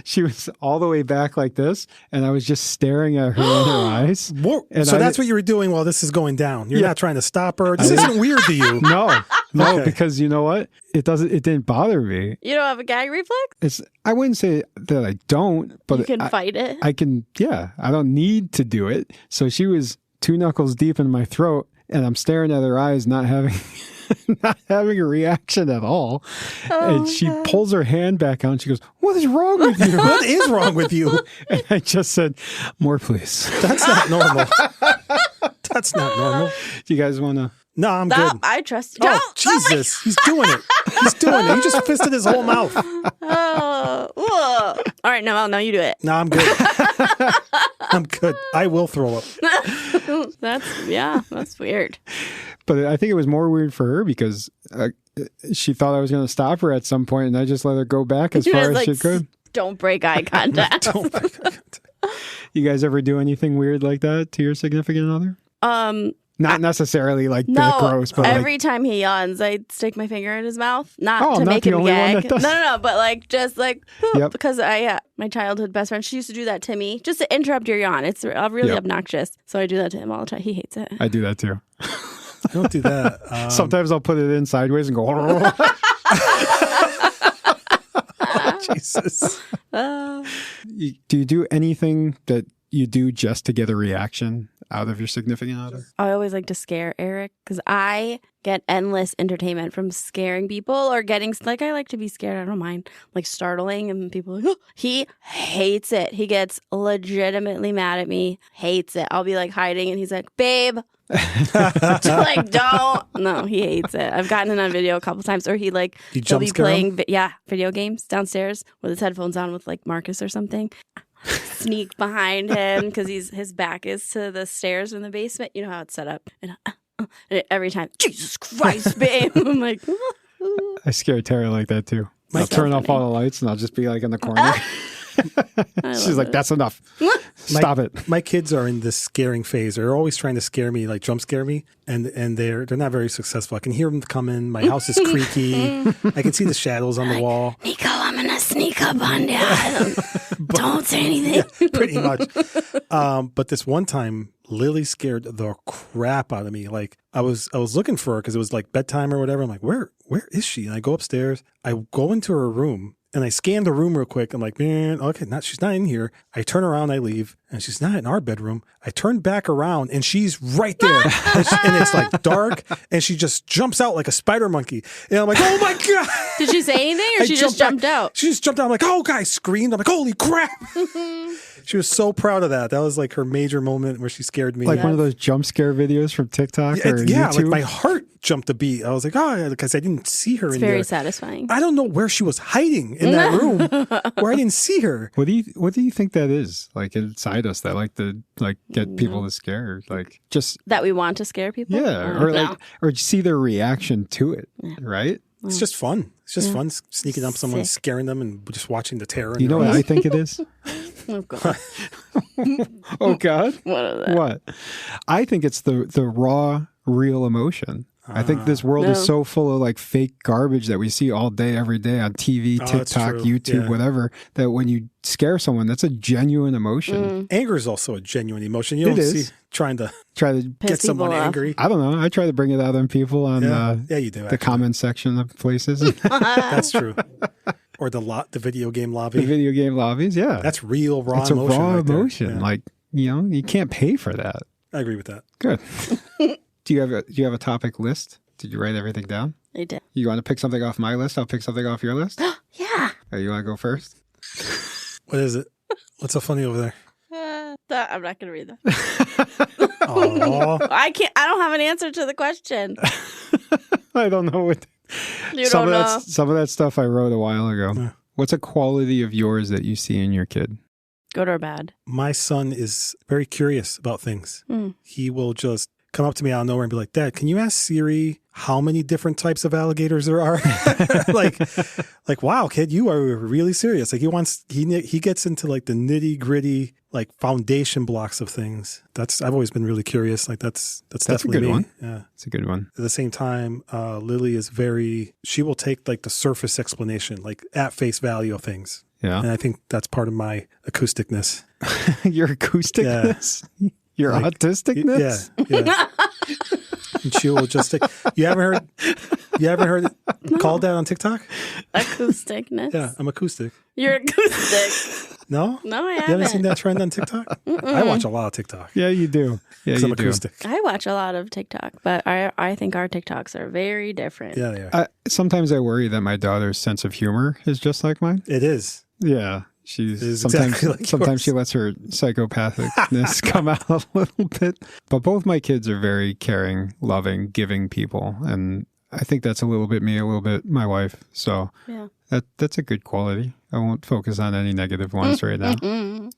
She was all the way back like this, and I was just staring at her in her eyes. And So that's what you were doing while this is going down. You're not trying to stop her. This isn't weird to you. No, Okay. because you know what? It didn't bother me. You don't have a gag reflex? I wouldn't say that I don't, but You can fight it. I can, I don't need to do it. So she was two knuckles deep in my throat, and I'm staring at her eyes, not having a reaction at all. And she pulls her hand back out and she goes, "What is wrong with you?" What is wrong with you? And I just said, "More, please." That's not normal. That's not normal. Do you guys want to? No, I'm Stop. good. I trust you. Oh, Jesus. He's doing it. He's doing it. He just fisted his whole mouth. Oh, whoa. All right, no, you do it. No, I'm good. I'm good. I will throw up. That's weird. But I think it was more weird for her because she thought I was going to stop her at some point, and I just let her go back as far as she could. Don't break eye contact. You guys ever do anything weird like that to your significant other? Not necessarily like that gross, but every time he yawns, I stick my finger in his mouth, not I'm to not make the him only one gag. that does. No, but like just like poop, Yep. because my childhood best friend, she used to do that to me just to interrupt your yawn. It's really obnoxious, so I do that to him all the time. He hates it. I do that too. Don't do that. Sometimes I'll put it in sideways and go. Jesus. Do you do anything that you do just to get a reaction out of your significant other? I always like to scare Eric because I get endless entertainment from scaring people or getting, like, I like to be scared. I don't mind, like, startling and people are like, oh. He hates it. He gets legitimately mad at me, hates it. I'll be like hiding and he's like, babe. Like, don't. No, he hates it. I've gotten it on video a couple times, or he'll be playing video games downstairs with his headphones on with like Marcus or something. Sneak behind him because his back is to the stairs in the basement. You know how it's set up. And every time, Jesus Christ, babe. I'm like, I scare Tara like that too. I'll turn off all the lights and I'll just be like in the corner. She's like, "That's enough. Stop it." My kids are in this scaring phase. They're always trying to scare me, like jump scare me, and they're not very successful. I can hear them coming. My house is creaky. I can see the shadows on the wall. Nico, I'm gonna sneak up on you. Don't say anything. Yeah, pretty much. But this one time, Lily scared the crap out of me. Like I was looking for her because it was like bedtime or whatever. I'm like, where is she? And I go upstairs. I go into her room. And I scan the room real quick. I'm like, man, okay, she's not in here. I turn around, I leave, and she's not in our bedroom. I turn back around, and she's right there. And it's like dark, and she just jumps out like a spider monkey. And I'm like, oh my God. Did she say anything, or she just jumped out? She just jumped out. I'm like, oh, guys, screamed. I'm like, holy crap. She was so proud of that. That was like her major moment where she scared me. Like one of those jump scare videos from TikTok or YouTube? Like my heart jumped a beat. I was like, oh, because I didn't see her in there. Very satisfying. I don't know where she was hiding in that room where I didn't see her. What do you think that is? Like inside us that like to like get people to scare, like just that we want to scare people. Yeah, or like or see their reaction to it, right? It's just fun. It's just fun sneaking up someone, scaring them, and just watching the terror. You know what I think it is? Oh God! Oh God! What is that? What? I think it's the raw, real emotion. I think this world is so full of like fake garbage that we see all day, every day on TV, TikTok, YouTube, whatever, that when you scare someone, that's a genuine emotion. Anger is also a genuine emotion. You don't see trying to get someone angry. I don't know. I try to bring it out on people on you do, the comment section of places. That's true. Or the video game lobby. The video game lobbies, yeah. That's real raw it's emotion. It's a raw right emotion. Yeah. Like, you can't pay for that. I agree with that. Good. Do you have a topic list? Did you write everything down? I did. You want to pick something off my list? I'll pick something off your list. Yeah. You want to go first? What is it? What's so funny over there? I'm not going to read that. I can't. I don't have an answer to the question. I don't know what. Some of that stuff I wrote a while ago. Yeah. What's a quality of yours that you see in your kid? Good or bad? My son is very curious about things. He will just come up to me out of nowhere and be like, Dad, can you ask Siri how many different types of alligators there are? like, wow, kid, you are really serious. Like he gets into like the nitty gritty, like foundation blocks of things. I've always been really curious. Like that's definitely a good me. one. Yeah. It's a good one. At the same time, Lily is she will take like the surface explanation, like at face value of things. Yeah. And I think that's part of my acousticness. Your acousticness? Yeah. Your autisticness? Yeah. And she will just take, you haven't heard it called that on TikTok? Acousticness? Yeah, I'm acoustic. You're acoustic. No? No, I haven't. You haven't seen that trend on TikTok? I watch a lot of TikTok. Yeah, you do. Yeah, I'm acoustic. I watch a lot of TikTok, but I think our TikToks are very different. Yeah, they are. Sometimes I worry that my daughter's sense of humor is just like mine. It is. Yeah. Sometimes she lets her psychopathicness come out a little bit. But both my kids are very caring, loving, giving people. And I think that's a little bit me, a little bit my wife. So that's a good quality. I won't focus on any negative ones right now.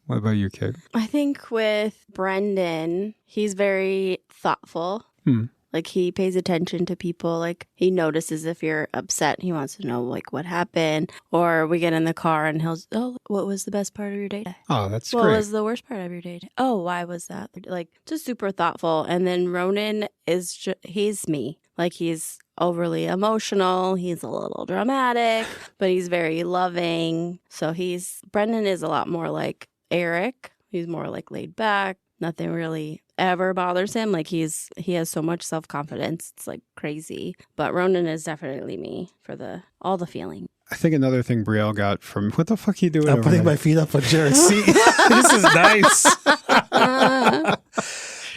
What about you, kid? I think with Brendan, he's very thoughtful. Like he pays attention to people. Like he notices if you're upset. He wants to know like what happened. Or we get in the car and what was the best part of your day today? Oh, that's great. What was the worst part of your day today? Oh, why was that? Like just super thoughtful. And then Ronan he's me. Like he's overly emotional. He's a little dramatic, but he's very loving. So Brendan is a lot more like Eric. He's more like laid back. Nothing really ever bothers him. Like he has so much self-confidence. It's like crazy. But Ronan is definitely me for all the feeling. I think another thing Brielle got from, what the fuck are you doing? I'm putting my feet up on Jared's seat. This is nice.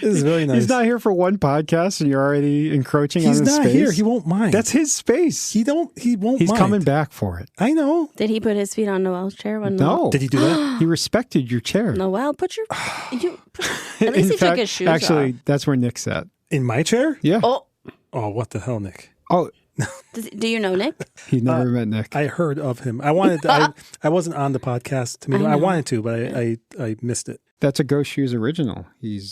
This is really nice. He's not here for one podcast and you're already encroaching on his space. He's not here. He won't mind. That's his space. He won't mind. He's coming back for it. I know. Did he put his feet on Noel's chair? No. Did he do that? He respected your chair. Noel, at least he took his shoes off. Actually, that's where Nick's at. In my chair? Yeah. Oh, what the hell, Nick? Oh. Do you know Nick? He's never met Nick. I heard of him. I wasn't on the podcast to meet him. I wanted to, but I missed it. That's a Ghost Shoes original.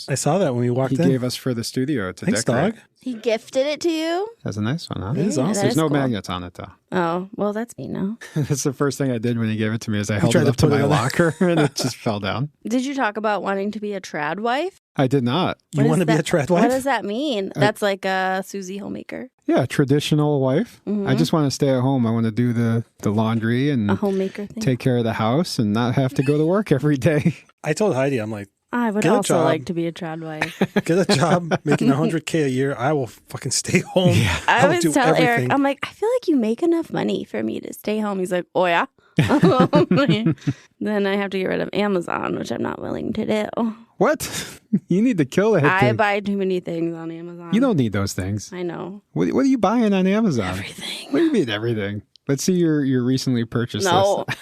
I saw that when we walked in. He gave us for the studio to Thanks, decorate. Dog. He gifted it to you? That's a nice one, huh? It is awesome. There's no magnets on it, though. Oh, well, that's me now. That's the first thing I did when he gave it to me is I held it up to my locker and it just fell down. Did you talk about wanting to be a trad wife? I did not. You want to be a trad wife? What does that mean? That's like a Susie Homemaker. Yeah, traditional wife. Mm-hmm. I just want to stay at home. I want to do the laundry and a homemaker thing. Take care of the house and not have to go to work every day. I told Heidi, I'm like, I would also like to be a trad wife. Get a job making $100K a year. I will fucking stay home. Yeah. I always tell Eric, I'm like, I feel like you make enough money for me to stay home. He's like, oh yeah? Then I have to get rid of Amazon, which I'm not willing to do. What? You need to kill that I thing. buy too many things on Amazon. You don't need those things. I know. What are you buying on Amazon? Everything. What do you mean everything? Let's see your recently purchased No. list.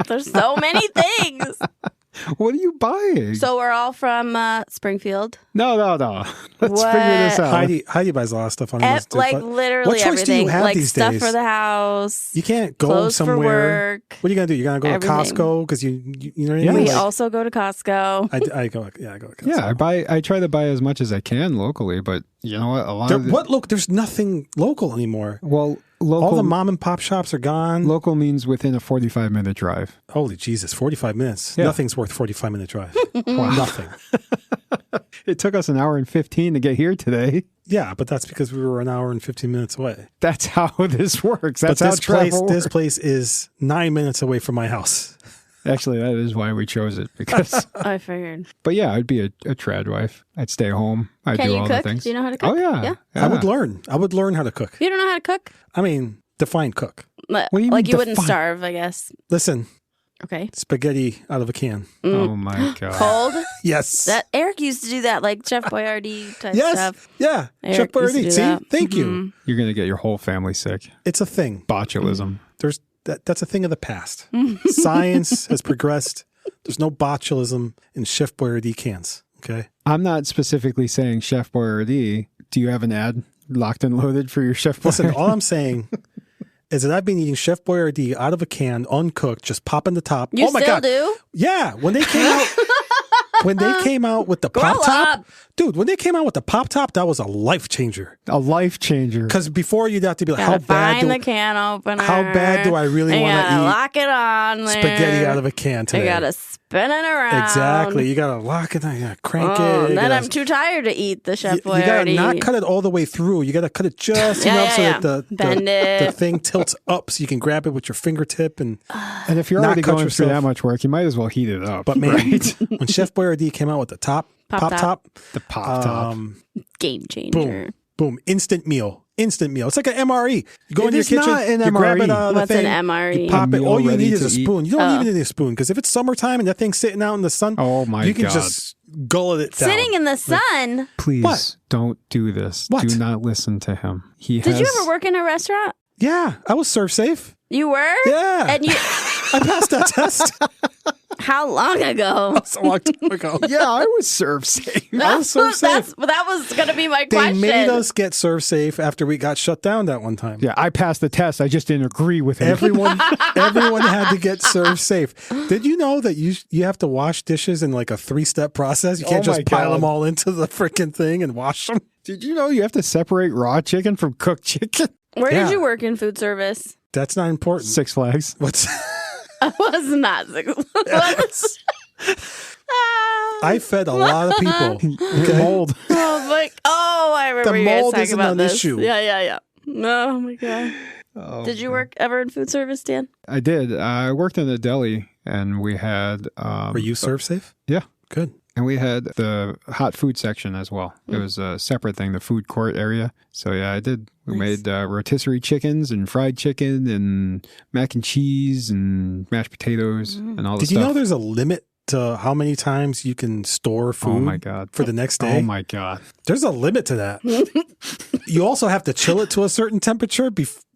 There's so many things. What are you buying? So we're all from Springfield. No. Let's What? figure this out. Heidi buys a lot of stuff on Amazon. too, Like but literally what choice everything. do you have like these stuff days? for the house. You can't go clothes somewhere. for work. What are you gonna do? You're gonna go Everything. to Costco because you know what I mean? We Like, also go to Costco. I go to Costco. Yeah, I try to buy as much as I can locally, but you know what? A lot of There's nothing local anymore. Well, local. All the mom and pop shops are gone. Local means within a 45-minute drive. Holy Jesus, 45 minutes. Yeah. Nothing's worth 45-minute drive. Nothing. It took us an hour and 15 to get here today. Yeah, but that's because we were an hour and 15 minutes away. That's how this works. That's But how travel works. this place is 9 minutes away from my house. Actually, that is why we chose it. Because, I figured. but yeah, I'd be a trad wife. I'd stay home. I'd Can do you all cook? the things. Do you know how to cook? Oh yeah. Yeah. I would learn. I would learn how to cook. You don't know how to cook? I mean, define cook. What do you like mean you wouldn't define? starve, I guess. Listen, Okay. spaghetti out of a can. Oh my god. Cold? Yes. That Eric used to do that, like Chef Boyardee type yes. stuff. Yeah. Eric Chef used to do Boyardee. See? that. Thank you. Mhm. You're gonna get your whole family sick. It's a thing. Botulism. There's that's a thing of the past. Science has progressed. There's no botulism in Chef Boyardee cans. Okay. I'm not specifically saying Chef Boyardee. Do you have an ad locked and loaded for your Chef Boyardee? Listen, all I'm saying is that I've been eating Chef Boyardee out of a can, uncooked, just popping the top. You oh my still god! do? Yeah, when they came out with the pop top, up. dude. When they came out with the pop top, that was a life changer. A life changer. Because before you'd have to be like, Gotta how bad find the can opener. how bad do I really You want to gotta eat lock it on there. spaghetti out of a can You today? gotta spin it around. Exactly. You gotta lock it. You gotta crank Oh, it. You then gotta- I'm too tired to eat the Chef you gotta Boyardee. not cut it all the way through. You gotta cut it just Yeah, enough yeah, so yeah. that Bend the it. thing tilts up so you can grab it with your fingertip. And And if you're not already cut going through yourself. that much work, you might as well heat it up. but man, right? when Chef Boyardee came out with the Pop pop top. top, The pop top. Game changer. boom, instant meal. It's like an MRE. You go It in your is kitchen, not an you grab it MRE. out of the What's thing, an MRE? you pop A it. meal All you ready need is a to eat. spoon. You don't even need a spoon because if it's summertime and that thing's sitting out in the sun, Oh my you can God. just gullet it down. Sitting in the sun. Please What? don't do this. What? Do not listen to him. Did you ever work in a restaurant? Yeah, I was ServSafe. You were? Yeah. And you? I passed that test. How long ago? That's a long time ago. Yeah, I was ServSafe. I was ServSafe. That was going to be my They question. made us get ServSafe after we got shut down that one time. Yeah, I passed the test. I just didn't agree with it. Everyone had to get ServSafe. Did you know that you have to wash dishes in like a 3-step process? You can't Oh my just pile God. them all into the freaking thing and wash them. Did you know you have to separate raw chicken from cooked chicken? Where Yeah. did you work in food service? That's not important. Six Flags. What's I was not. I fed a lot of people. Okay? Mold. I remember The you guys mold talking isn't about an this. issue. Yeah. Oh my god. Oh, Did you work ever in food service, Dan? I did. I worked in a deli, and we had. Were you ServSafe? Yeah. Good. And we had the hot food section as well. It was a separate thing, the food court area. So yeah, I did. We made rotisserie chickens and fried chicken and mac and cheese and mashed potatoes and all the Did stuff. you know there's a limit to how many times you can store food Oh my God. for the next day? Oh my God. There's a limit to that. You also have to chill it to a certain temperature,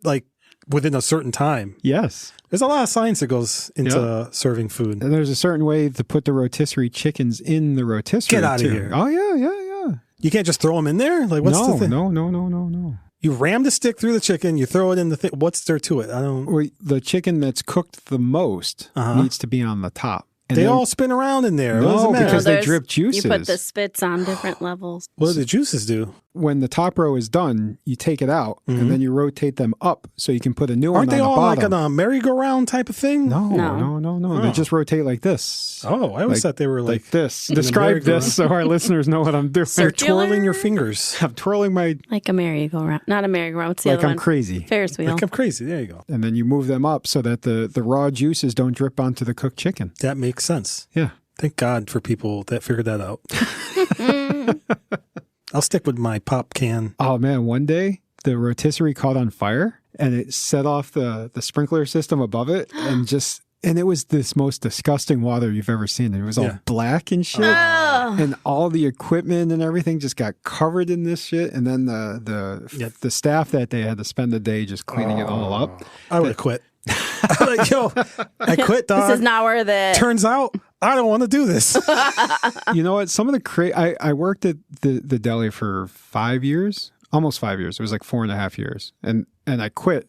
like within a certain time. Yes. There's a lot of science that goes into serving food. And there's a certain way to put the rotisserie chickens in the rotisserie. Get outta too. here. Oh yeah. You can't just throw them in there. Like what's the thing? No. You ram the stick through the chicken. You throw it in the thing. What's there to it? I don't. Well, the chicken that's cooked the most needs to be on the top. And They then- all spin around in there. What does No, it matter? because they There's- drip juices. You put the spits on different levels. What do the juices do? When the top row is done, you take it out and then you rotate them up so you can put a new one Aren't on they the all bottom. like on a merry-go-round type of thing? No. Oh. They just rotate like this. Oh, I always thought they were like this. in the Describe this so merry-go-round. our listeners know what I'm doing. You're Circular? twirling your fingers. I'm twirling my Like a merry-go-round. Not a merry-go-round. What's the like other I'm one? crazy. Ferris wheel. Like I'm crazy. There you go. And then you move them up so that the raw juices don't drip onto the cooked chicken. That makes sense. Yeah. Thank God for people that figured that out. I'll stick with my pop can. Oh man, one day the rotisserie caught on fire and it set off the sprinkler system above it, and it was this most disgusting water you've ever seen. It was all black and shit. And all the equipment and everything just got covered in this shit. And then the staff that day had to spend the day just cleaning it all up. I would have quit. Like, yo, I quit, dog. This is not worth it. Turns out I don't want to do this. You know what? Some of the I worked at the deli for 5 years, almost 5 years. It was like 4.5 years. And I quit.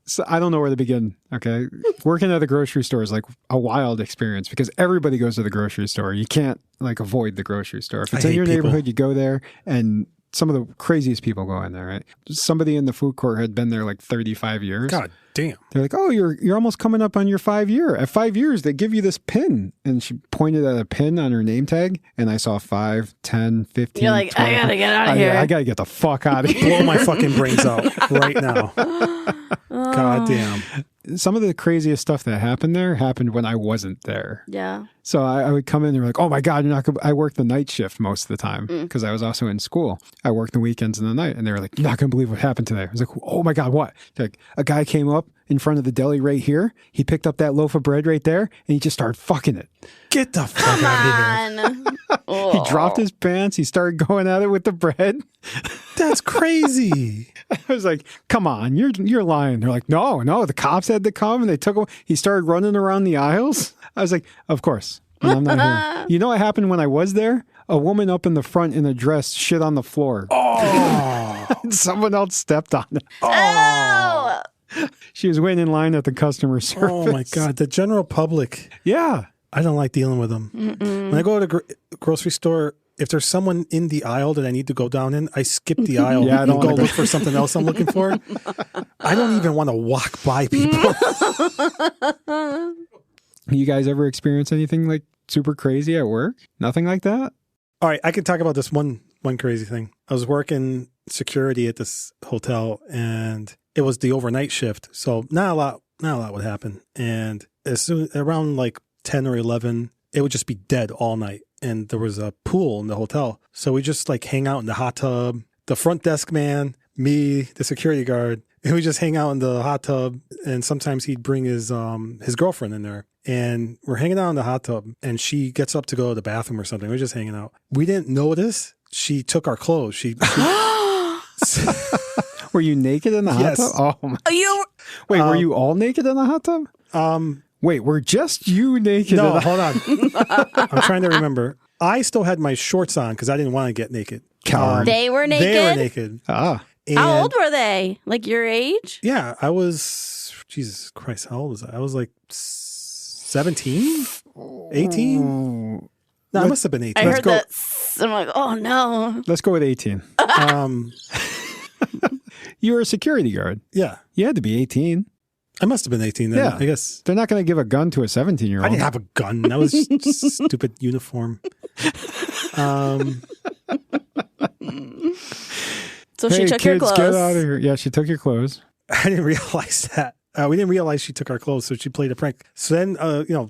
So I don't know where to begin. Okay. Working at the grocery store is like a wild experience because everybody goes to the grocery store. You can't like avoid the grocery store. If it's in your neighborhood, you go there, and some of the craziest people go in there, right? Somebody in the food court had been there like 35 years. God damn. They're like, oh, you're almost coming up on your 5 year. At 5 years, they give you this pin. And she pointed at a pin on her name tag, and I saw 5, 10, 15. You're like, 12. I gotta get out of here. I gotta get the fuck out of here. Blow my fucking brains out right now. God damn. Some of the craziest stuff that happened there happened when I wasn't there. Yeah. So I would come in and they're like, oh my God, you're not going to... I worked the night shift most of the time because I was also in school. I worked the weekends and the night. And they were like, you're not going to believe what happened today. I was like, oh my God, what? Like, a guy came up in front of the deli right here. He picked up that loaf of bread right there and he just started fucking it. Get the fuck out of here. He dropped his pants. He started going at it with the bread. That's crazy. I was like, come on, you're lying. They're like, no, the cops had to come and they took him. He started running around the aisles. I was like, of course. I'm not here. You know what happened when I was there? A woman up in the front in a dress shit on the floor. Oh. Someone else stepped on it. Oh. She was waiting in line at the customer service. Oh my God. The general public. Yeah. I don't like dealing with them. When I go to the grocery store, if there's someone in the aisle that I need to go down in, I skip the aisle I don't and go look for something else I'm looking for. I don't even want to walk by people. You guys ever experience anything like super crazy at work? Nothing like that? All right, I can talk about this one crazy thing. I was working security at this hotel, and it was the overnight shift, so not a lot would happen. And as soon around like 10 or 11, it would just be dead all night. And there was a pool in the hotel, so we just like hang out in the hot tub. The front desk man, me, the security guard, and we just hang out in the hot tub. And sometimes he'd bring his girlfriend in there. And we're hanging out in the hot tub, and she gets up to go to the bathroom or something. We're just hanging out. We didn't notice. She took our clothes. Were you naked in the hot tub? Oh my. Wait, were you all naked in the hot tub? Wait, were just you naked? No, hold on. I'm trying to remember. I still had my shorts on because I didn't want to get naked. Coward. They were naked? They were naked. Ah. And how old were they? Like your age? Yeah, I was, Jesus Christ, how old was I? I was like 17? 18? No, I must have been 18. I heard that. I'm like, oh no. Let's go with 18. You were a security guard. Yeah. You had to be 18. I must have been 18 then. Yeah. I guess. They're not going to give a gun to a 17-year-old. I didn't have a gun. That was just stupid uniform. So she took your clothes. Get out of here. Yeah, she took your clothes. I didn't realize that. We didn't realize she took our clothes, so she played a prank. So then,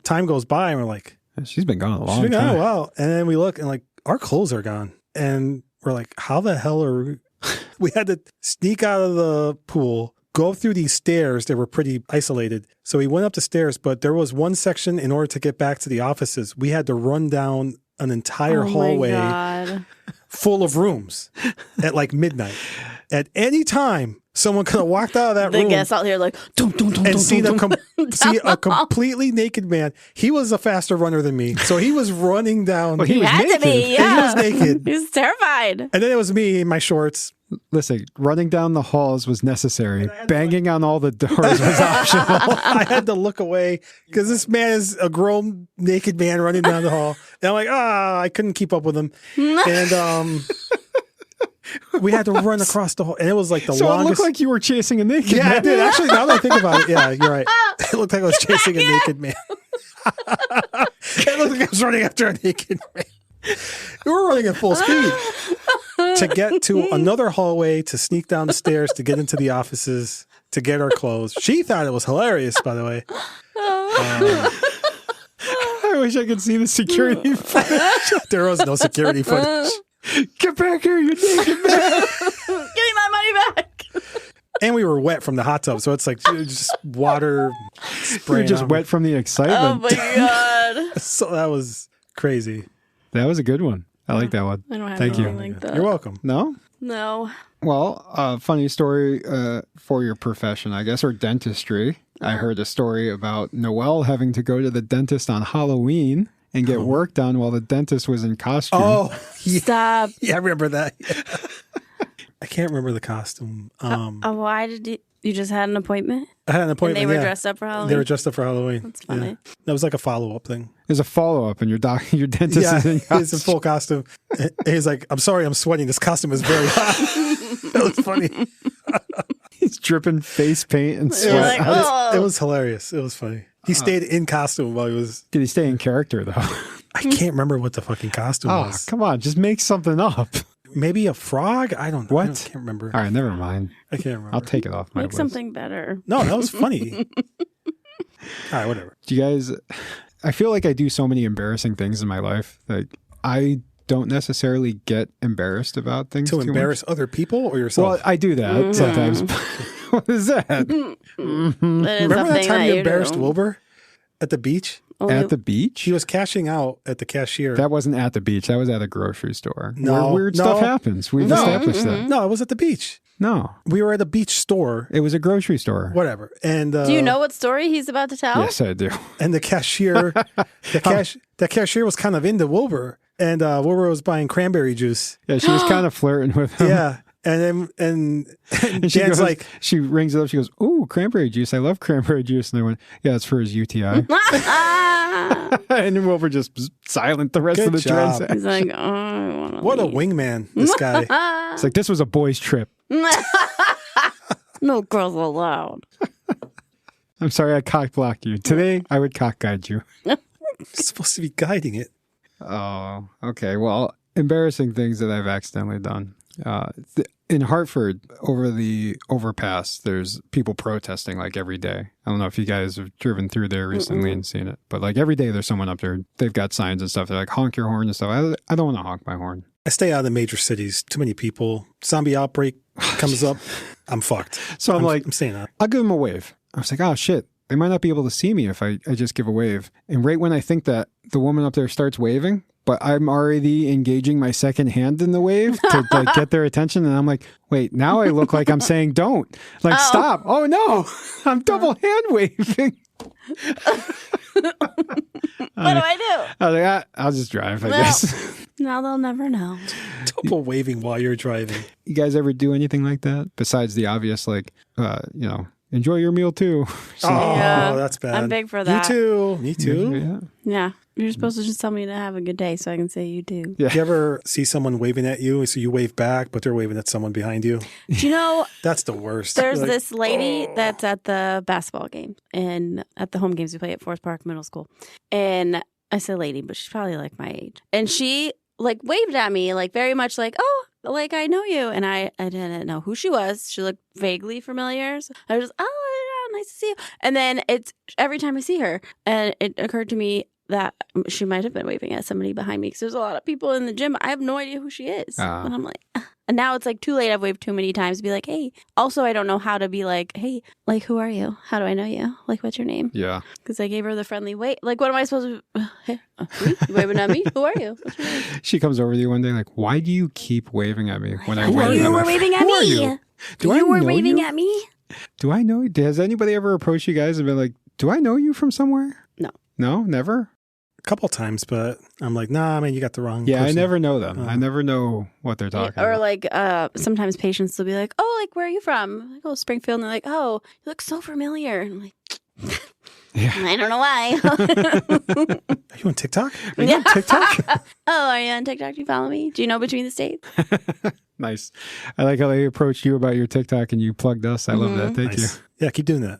time goes by, and we're like, she's been gone a long time. She's been gone a while. And then we look, and like, our clothes are gone. And we're like, how the hell are we? We had to sneak out of the pool, go through these stairs that were pretty isolated. So we went up the stairs, but there was one section in order to get back to the offices. We had to run down an entire hallway full of rooms at like midnight. At any time, someone could have walked out of that room. The guests out here like, and see a completely naked man. He was a faster runner than me, so he was running down. Well, he was had naked. to be, yeah. He was naked. He was terrified. And then it was me in my shorts. Listen, running down the halls was necessary. Banging on all the doors was optional. I had to look away because this man is a grown naked man running down the hall. And I'm like, I couldn't keep up with him. And we had to run across the hall. And it was like the longest. So it looked like you were chasing a naked man. Yeah, it did. Actually, now that I think about it, yeah, you're right. It looked like I was chasing a naked man. It looked like I was running after a naked man. We were running at full speed to get to another hallway, to sneak down the stairs, to get into the offices, to get our clothes. She thought it was hilarious, by the way. I wish I could see the security footage. There was no security footage. Get back here, you naked man. Give me my money back. And we were wet from the hot tub, so it's like just water spraying. You're just wet from the excitement. Oh my God. So that was crazy. That was a good one. I like that one. I don't have Thank you. anything like that. You're welcome. No? No. Well, funny story for your profession, I guess, or dentistry. I heard a story about Noelle having to go to the dentist on Halloween and get work done while the dentist was in costume. Oh, yeah. Stop. Yeah, I remember that. I can't remember the costume. Why did you just had an appointment? I had an appointment. And they were yeah. dressed up for Halloween? They were dressed up for Halloween. That's funny. Yeah. That was like a follow-up thing. There's a follow-up and your dentist is in costume. He's in full costume. And he's like, I'm sorry, I'm sweating. This costume is very hot. That was funny. He's dripping face paint and You're sweat. like, oh. It was hilarious. It was funny. He stayed in costume while he was... Did he stay in character, though? I can't remember what the fucking costume Oh, was. come on. Just make something up. Maybe a frog? I don't know. What? I can't remember. All right, never mind. I can't remember. I'll take it off my Make list. something better. No, that was funny. All right, whatever. Do you guys... I feel like I do so many embarrassing things in my life that I don't necessarily get embarrassed about things To too embarrass other people or yourself? Well, I do that sometimes. What is that? That is Remember that something time you you embarrassed do. Wilbur at the beach? At the beach? He was cashing out at the cashier. That wasn't at the beach. That was at a grocery store. No, Where weird no. stuff happens. We've established that. No, it was at the beach. No, We were at a beach store. it was a grocery store. Whatever. And Do you know what story he's about to tell? Yes, I do. And the cashier, the cashier was kind of into Wilbur, and Wilbur was buying cranberry juice. Yeah, she was kind of flirting with him. Yeah, and And she Dan's goes, like, she rings it up. She goes, "Ooh, cranberry juice! I love cranberry juice." And I went, "Yeah, it's for his UTI." And then Wilbur just was silent the rest Good of the job. transaction. He's like, oh, I want to "What a wingman, this guy!" It's like this was a boys' trip. No girls allowed. I'm sorry, I cock blocked you. Today, I would cock guide you. You're supposed to be guiding it. Oh, okay. Well, embarrassing things that I've accidentally done. In Hartford, over the overpass, there's people protesting like every day. I don't know if you guys have driven through there recently and seen it, but like every day there's someone up there. They've got signs and stuff. They're like, honk your horn and stuff. I don't want to honk my horn. I stay out of the major cities. Too many people. Zombie outbreak comes up. I'm fucked. So I'm I'm staying out. I'll give them a wave. I was like, oh shit, they might not be able to see me if I just give a wave. And right when I think that the woman up there starts waving, but I'm already engaging my second hand in the wave to like get their attention. And I'm like, wait, now I look like I'm saying don't. Like, stop. Oh no, I'm double hand waving. What do I do? I was like, I'll just drive, I guess. Now they'll never know. Double waving while you're driving. You guys ever do anything like that? Besides the obvious, like, enjoy your meal too. So, Yeah. Oh, that's bad. I'm big for that. You too. Me too. yeah. Yeah. You're supposed to just tell me to have a good day so I can say you do. Yeah. You ever see someone waving at you, so you wave back, but they're waving at someone behind you? Do you know, That's the worst. there's You're like, this lady that's at the basketball game and at the home games we play at Forest Park Middle School. And I say lady, but she's probably like my age. And she like waved at me like very much like, oh, like I know you. And I didn't know who she was. She looked vaguely familiar. So I was just, oh, yeah, nice to see you. And then it's every time I see her, and it occurred to me that she might have been waving at somebody behind me because there's a lot of people in the gym. I have no idea who she is. And I'm like, and now it's like too late. I've waved too many times to be like, hey. Also, I don't know how to be like, hey, like, who are you? How do I know you? Like, what's your name? Yeah. Because I gave her the friendly wave. Like, what am I supposed to hey, me? You waving at me? Who are you? What's your name? She comes over to you one day like, why do you keep waving at me when I Who are wave you at were my waving at Who are me. you? Do I You were know waving you? at me? Do I know you? Has anybody ever approached you guys and been like, do I know you from somewhere? No. No? Never? a couple times, but I'm like, nah, man, you got the wrong Yeah, person. I never know them. I never know what they're talking Or about. like sometimes patients will be like, oh, like, where are you from? I'm like, oh, Springfield. And they're like, oh, you look so familiar. And I'm like, Yeah. I don't know why. Are you on TikTok? Are you on TikTok? Oh, are you on TikTok? Do you follow me? Do you know Between the States? Nice. I like how they approached you about your TikTok and you plugged us. I love that. Thank Nice. Yeah, keep doing that.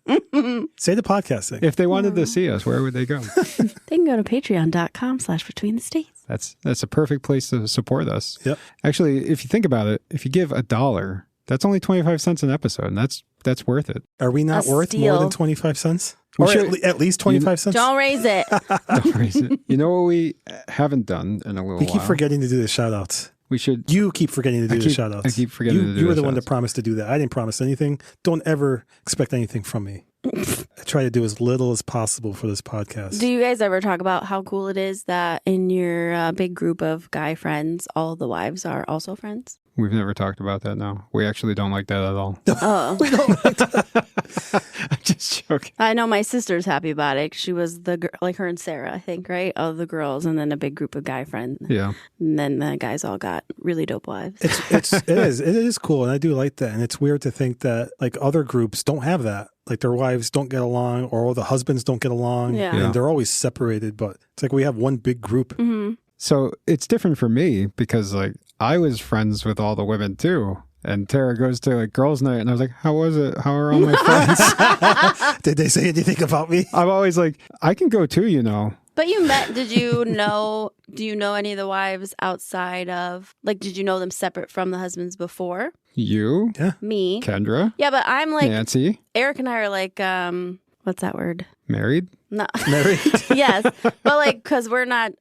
Say the podcast thing. you. If they wanted to see us, where would they go? They can go to patreon.com/Between the States. That's a perfect place to support us. Yep. Actually, if you think about it, if you give $1, that's only 25 cents an episode, and that's worth it. Are we not A worth more steal. than 25 cents? We Or should- at least 25 cents? Don't raise it. Don't raise it. You know what we haven't done in a little We while? keep forgetting to do the shout outs. We should. You keep forgetting to do the shout outs. I keep forgetting to do You were the one shout-outs. that promised to do that. I didn't promise anything. Don't ever expect anything from me. I try to do as little as possible for this podcast. Do you guys ever talk about how cool it is that in your big group of guy friends, all the wives are also friends? We've never talked about that, no. We actually don't like that at all. Oh. We don't like that. I'm just joking. I know my sister's happy about it. She was like her and Sarah, I think, right? Of the girls, and then a big group of guy friends. Yeah. And then the guys all got really dope wives. It is cool, and I do like that. And it's weird to think that like other groups don't have that. Like their wives don't get along, or the husbands don't get along, Yeah. and they're always separated. But it's like we have one big group. Mm-hmm. So it's different for me because like I was friends with all the women too. And Tara goes to like girls' night, and I was like, "How was it? How are all my friends?" Did they say anything about me? I'm always like, "I can go too," you know. But do you know any of the wives outside of, like, did you know them separate from the husbands before? You, Me. Kendra, Yeah, but I'm like, Nancy, Eric and I are like, what's that word? married. No. Married? Yes. But like, because we're not,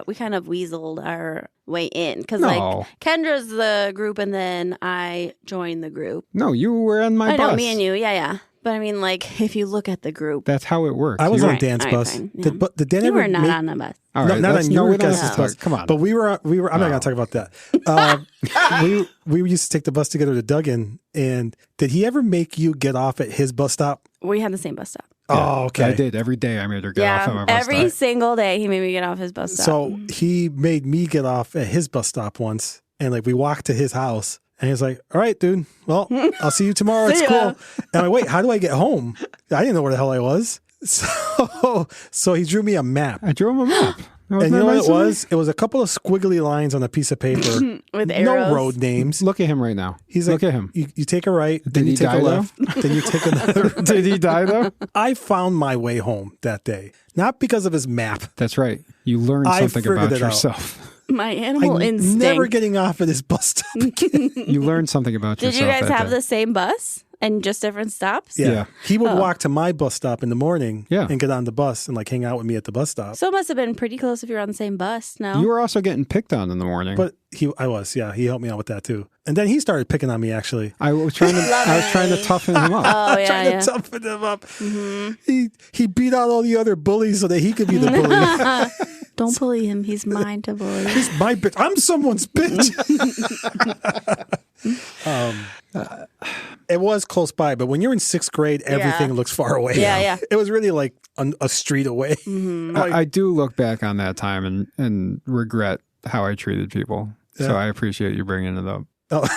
we kind of weaseled our way in. Because like, No. Kendra's the group and then I joined the group. No, you were on my I bus. know, me and you. Yeah. But I mean, like, if you look at the group. That's how it works. I was You on were- Dan's All right, bus. fine, yeah. Did Dan You ever were not make- on the bus. All right, not let's- on your we don't guys' have to bus. talk- Come on. But we were. I'm not No. going to talk about that. We used to take the bus together to Duggan. And did he ever make you get off at his bus stop? We had the same bus stop. Oh, okay. I did every day. I made her get off at my Yeah. bus Every stop. single day he made me get off his bus stop. So he made me get off at his bus stop once, and like we walked to his house, and he's like, "All right, dude. Well, I'll see you tomorrow at See school." ya. And I'm like, "Wait, how do I get home?" I didn't know where the hell I was. So he drew me a map, I drew him a map. and you know what it was? It was a couple of squiggly lines on a piece of paper, with arrows. no road names. Look at him right now. He's Look like, at him. You take a right, then he you take die, a left, then you take another. Did he die though? I found my way home that day, not because of his map. That's right. You learned I something figured about it out. yourself. My animal I'm instinct. never getting off at his bus stop. You learned something about Did yourself. you guys that have day. the same bus and just different stops? Yeah. He would Oh. walk to my bus stop in the morning Yeah. and get on the bus and like hang out with me at the bus stop. So it must have been pretty close if you were on the same bus, no? You were also getting picked on in the morning. But he helped me out with that too. And then he started picking on me actually. I was trying to toughen him up. Oh, yeah, Trying yeah. to toughen him up. He beat out all the other bullies so that he could be the bully. Don't bully him. He's mine to bully. He's my bitch. I'm someone's bitch. It was close by, but when you're in sixth grade, everything looks far away. Yeah, yeah. It was really like a street away. I do look back on that time and regret how I treated people. So Yeah. I appreciate you bringing it up. Oh,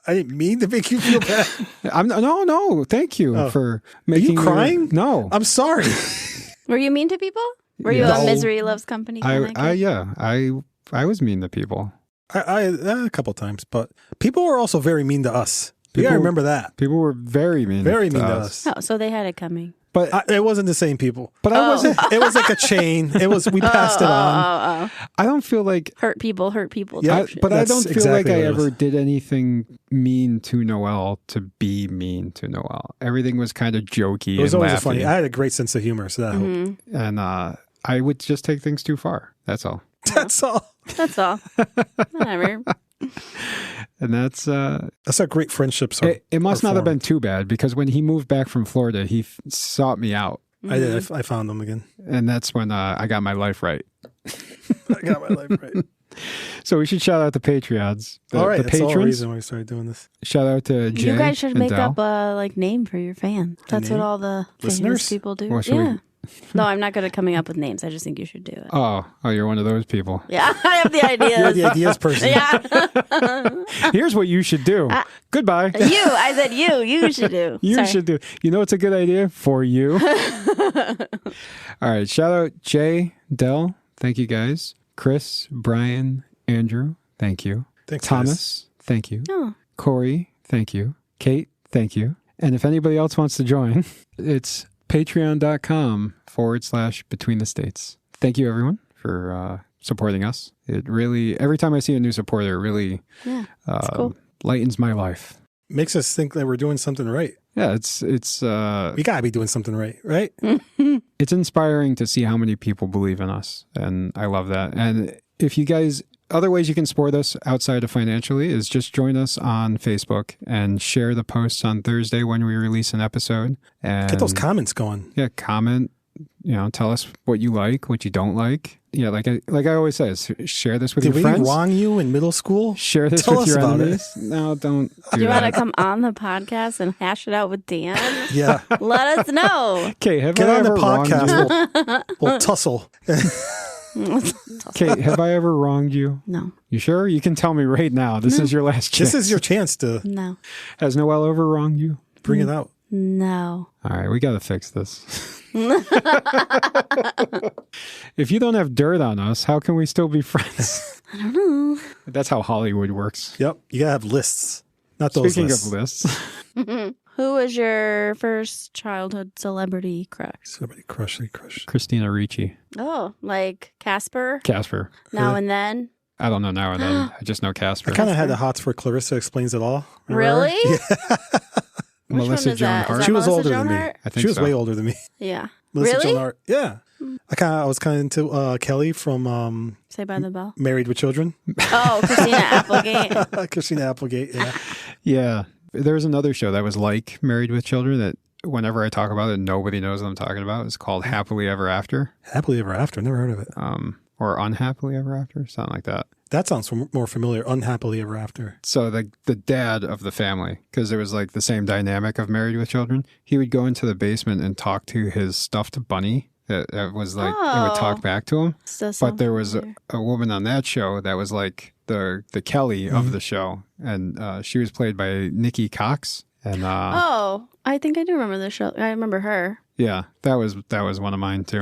I didn't mean to make you feel bad. No. Thank you for making. you crying? No, I'm sorry. Were you mean to people? Were you No. a misery loves company kind of kid? I was mean to people. I a couple times, but people were also very mean to us. You gotta People- remember that. People were very mean. Very mean to us. Oh, so they had it coming. But It wasn't the same people. but I wasn't. It was like a chain. We passed it on. I don't feel like. Hurt people. Yeah. type shit. But I That's don't feel exactly like I what it was. ever did anything mean to Noelle to be mean to Noelle. Everything was kind of jokey. It was and always laughy. funny. I had a great sense of humor, so that helped. Mm-hmm. And I would just take things too far. That's all. That's all. That's all. Whatever. And that's That's how great friendships are. it must not have formed. been too bad because when he moved back from Florida, he sought me out, I did. I found them again. and that's when I got my life right. I got my life right. So we should shout out the Patreons, All right. the That's the whole patrons. reason why we started doing this. Shout out to Jay. You guys should and make Del. up a name for your fans. That's name? what all the famous Listeners? people do. Well, should we- Yeah. No, I'm not good at coming up with names. I just think you should do it. Oh, you're one of those people. Yeah, I have the ideas. You're the ideas person. Yeah. Here's what you should do. Goodbye. I said you should do. You Sorry. should do. You know what's a good idea for you? All right. Shout out Jay, Del. Thank you guys. Chris, Brian, Andrew. Thank you. Thanks, Thomas. Thank you. Oh. Corey. Thank you. Kate. Thank you. And if anybody else wants to join, it's patreon.com/between the states. Thank you everyone for supporting us. It really, every time I see a new supporter, it really Yeah. It's cool. lightens my life. Makes us think that we're doing something right. Yeah, it's We gotta be doing something right, right? it's inspiring to see how many people believe in us, and I love that. And if you guys other ways you can support us outside of financially is just join us on Facebook and share the posts on Thursday when we release an episode. And Get those comments going. Yeah, comment. Tell us what you like, what you don't like. Yeah, like I always say, share this with your friends. Did we wrong you in middle school? Share this Tell with us your about enemies. No, don't do you that. want to come on the podcast and hash it out with Dan? Yeah. Let us know. Okay, have Get I on the ever wronged you? podcast. We'll tussle. Kate, have I ever wronged you? No. You sure? You can tell me right now. This is your last chance. This is your chance to No. Has Noelle ever wronged you? bring it out. No. All right, we got to fix this. If you don't have dirt on us, how can we still be friends? I don't know. That's how Hollywood works. Yep. You got to have lists. Not those Speaking lists. of lists, Who was your first childhood celebrity crush? Somebody crush. Christina Ricci, Oh, like Casper? Casper. Now and then? I don't know now and then. I just know Casper. I kind of had the hots for Clarissa Explains It All. Remember her? Really? Yeah. Which Melissa one is Joan that? Is Hart. that She was Melissa older Joan than me. Hart? I think She was so. way older than me. Yeah. Melissa Really? Joan Hart. Yeah. I was kind of into Kelly from Say by the bell. Married with Children. Oh, Christina Applegate. Christina Applegate. Yeah. Yeah. There was another show that was like Married with Children that whenever I talk about it, nobody knows what I'm talking about. It's called Happily Ever After. Happily Ever After. Never heard of it. Or Unhappily Ever After, something like that. That sounds more familiar. Unhappily Ever After. So the dad of the family, because it was like the same dynamic of Married with Children, he would go into the basement and talk to his stuffed bunny. That was like, it would talk back to him. But there was a woman on that show that was like the Kelly of the show. And she was played by Nikki Cox. And Oh, I think I do remember the show. I remember her. yeah, that was one of mine too.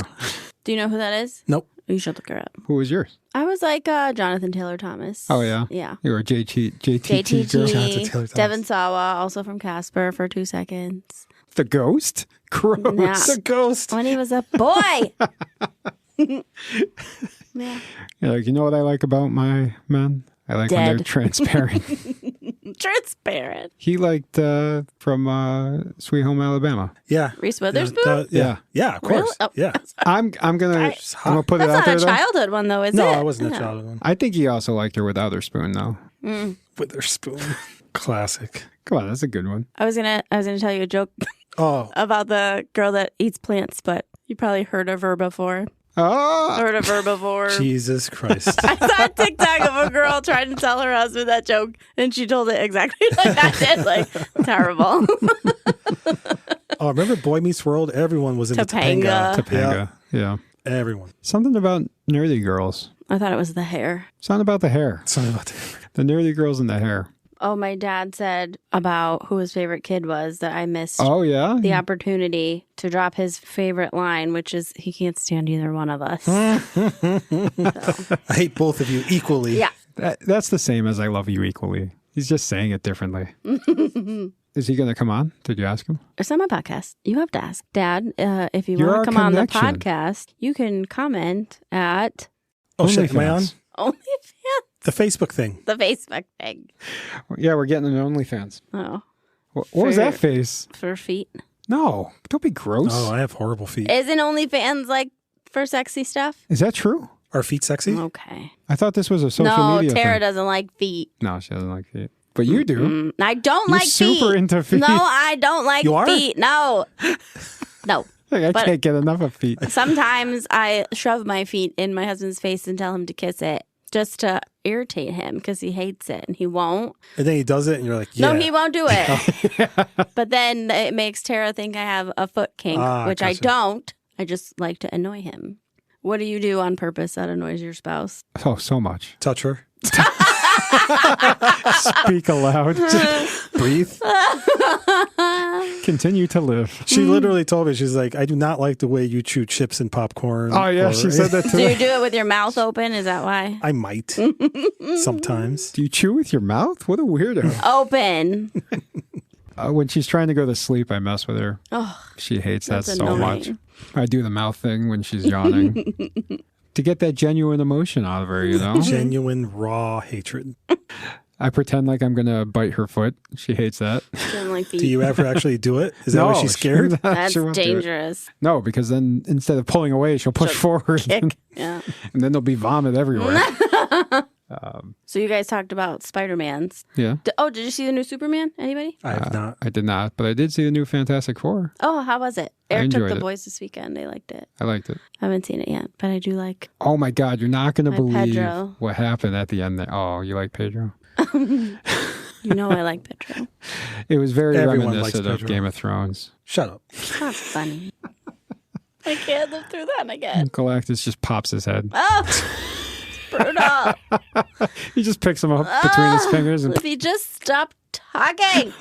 Do you know who that is? Nope. You should look her up. Who was yours? I was like Jonathan Taylor Thomas. Oh, yeah? Yeah. You were a JTT girl? Jonathan Taylor JTT. Thomas. Devin Sawa, also from Casper for 2 seconds. The ghost? Gross. Yeah. The ghost. When he was a boy. Yeah. You're like, you know what I like about my men? I like when they're Dead. transparent. Transparent. He liked from Sweet Home Alabama. Yeah. Reese Witherspoon? Yeah. Yeah, of course. Really? Oh. Yeah. I'm gonna put it That's out not there a though. childhood one, though, is it? No, I wasn't a No. child one. I think he also liked her without her spoon though. Witherspoon. Classic. Come on, that's a good one. I was gonna tell you a joke Oh, about the girl that eats plants, but you probably heard of her before. Oh, Heard of her before. Jesus Christ. I saw a TikTok of a girl trying to tell her husband that joke, and she told it exactly like I did. Like, terrible. Oh, remember Boy Meets World? Everyone was into Topanga. Topanga. Yeah. Everyone. Something about nerdy girls. I thought it was the hair. Something about the hair. Something about that. The nerdy girls and the hair. Oh, my dad said about who his favorite kid was that I missed Oh, yeah? the opportunity to drop his favorite line, which is he can't stand either one of us. I hate both of you equally. Yeah. That's the same as I love you equally. He's just saying it differently. Is he going to come on? Did you ask him? It's on my podcast. You have to ask. Dad, if you You're want our to come on the connection. podcast, you can comment at Oh, shit. Am I on? OnlyFans. OnlyFans, The Facebook thing. the Facebook thing. Yeah, we're getting an OnlyFans. Oh, What was For- that face? for feet. No, don't be gross. Oh, I have horrible feet. Isn't OnlyFans like for sexy stuff? Is that true? Are feet sexy? Okay. I thought this was a social No, media Tara thing. doesn't like feet. No, she doesn't like feet. But you do. I don't You're like feet. super into feet. No, I don't like You are? feet. No. No. Like, I But- can't get enough of feet. Sometimes I shove my feet in my husband's face and tell him to kiss it just to irritate him because he hates it and he won't. And then he does it and you're like, yeah. No, he won't do it. But then it makes Tara think I have a foot kink, which I gotcha. don't. I just like to annoy him. What do you do on purpose that annoys your spouse? Oh, so much. Touch her. Speak aloud. Breathe. Continue to live. She literally told me, she's like, I do not like the way you chew chips and popcorn. Oh, yeah, or- she said that Do too. you do it with your mouth open? Is that why? I might. Sometimes. Do you chew with your mouth? What a weirdo. Open. When she's trying to go to sleep, I mess with her. Oh, She hates that that's so annoying. much. I do the mouth thing when she's yawning to get that genuine emotion out of her, you know? Genuine, raw hatred. I pretend like I'm going to bite her foot. She hates that. Doesn't like feet. Do you ever actually do it? Is that why she's scared? That's She won't do it. dangerous. No, because then instead of pulling away, she'll push forward. Kick. Yeah. And then there'll be vomit everywhere. So you guys talked about Spider-Mans. Yeah. Did you see the new Superman? Anybody? I have not. I did not, but I did see the new Fantastic Four. Oh, how was it? I Eric took enjoyed the it. boys this weekend. They liked it. I liked it. I haven't seen it yet, but I do like Oh my God, you're not going to My believe Pedro. what happened at the end there. Oh, you like Pedro? You know I like Pedro. It was very Everyone reminiscent likes of Pedro. Game of Thrones. Shut up. It's not funny. I can't live through that again. Galactus just pops his head. Oh, brutal. He just picks him up between his fingers. And If he just stopped talking.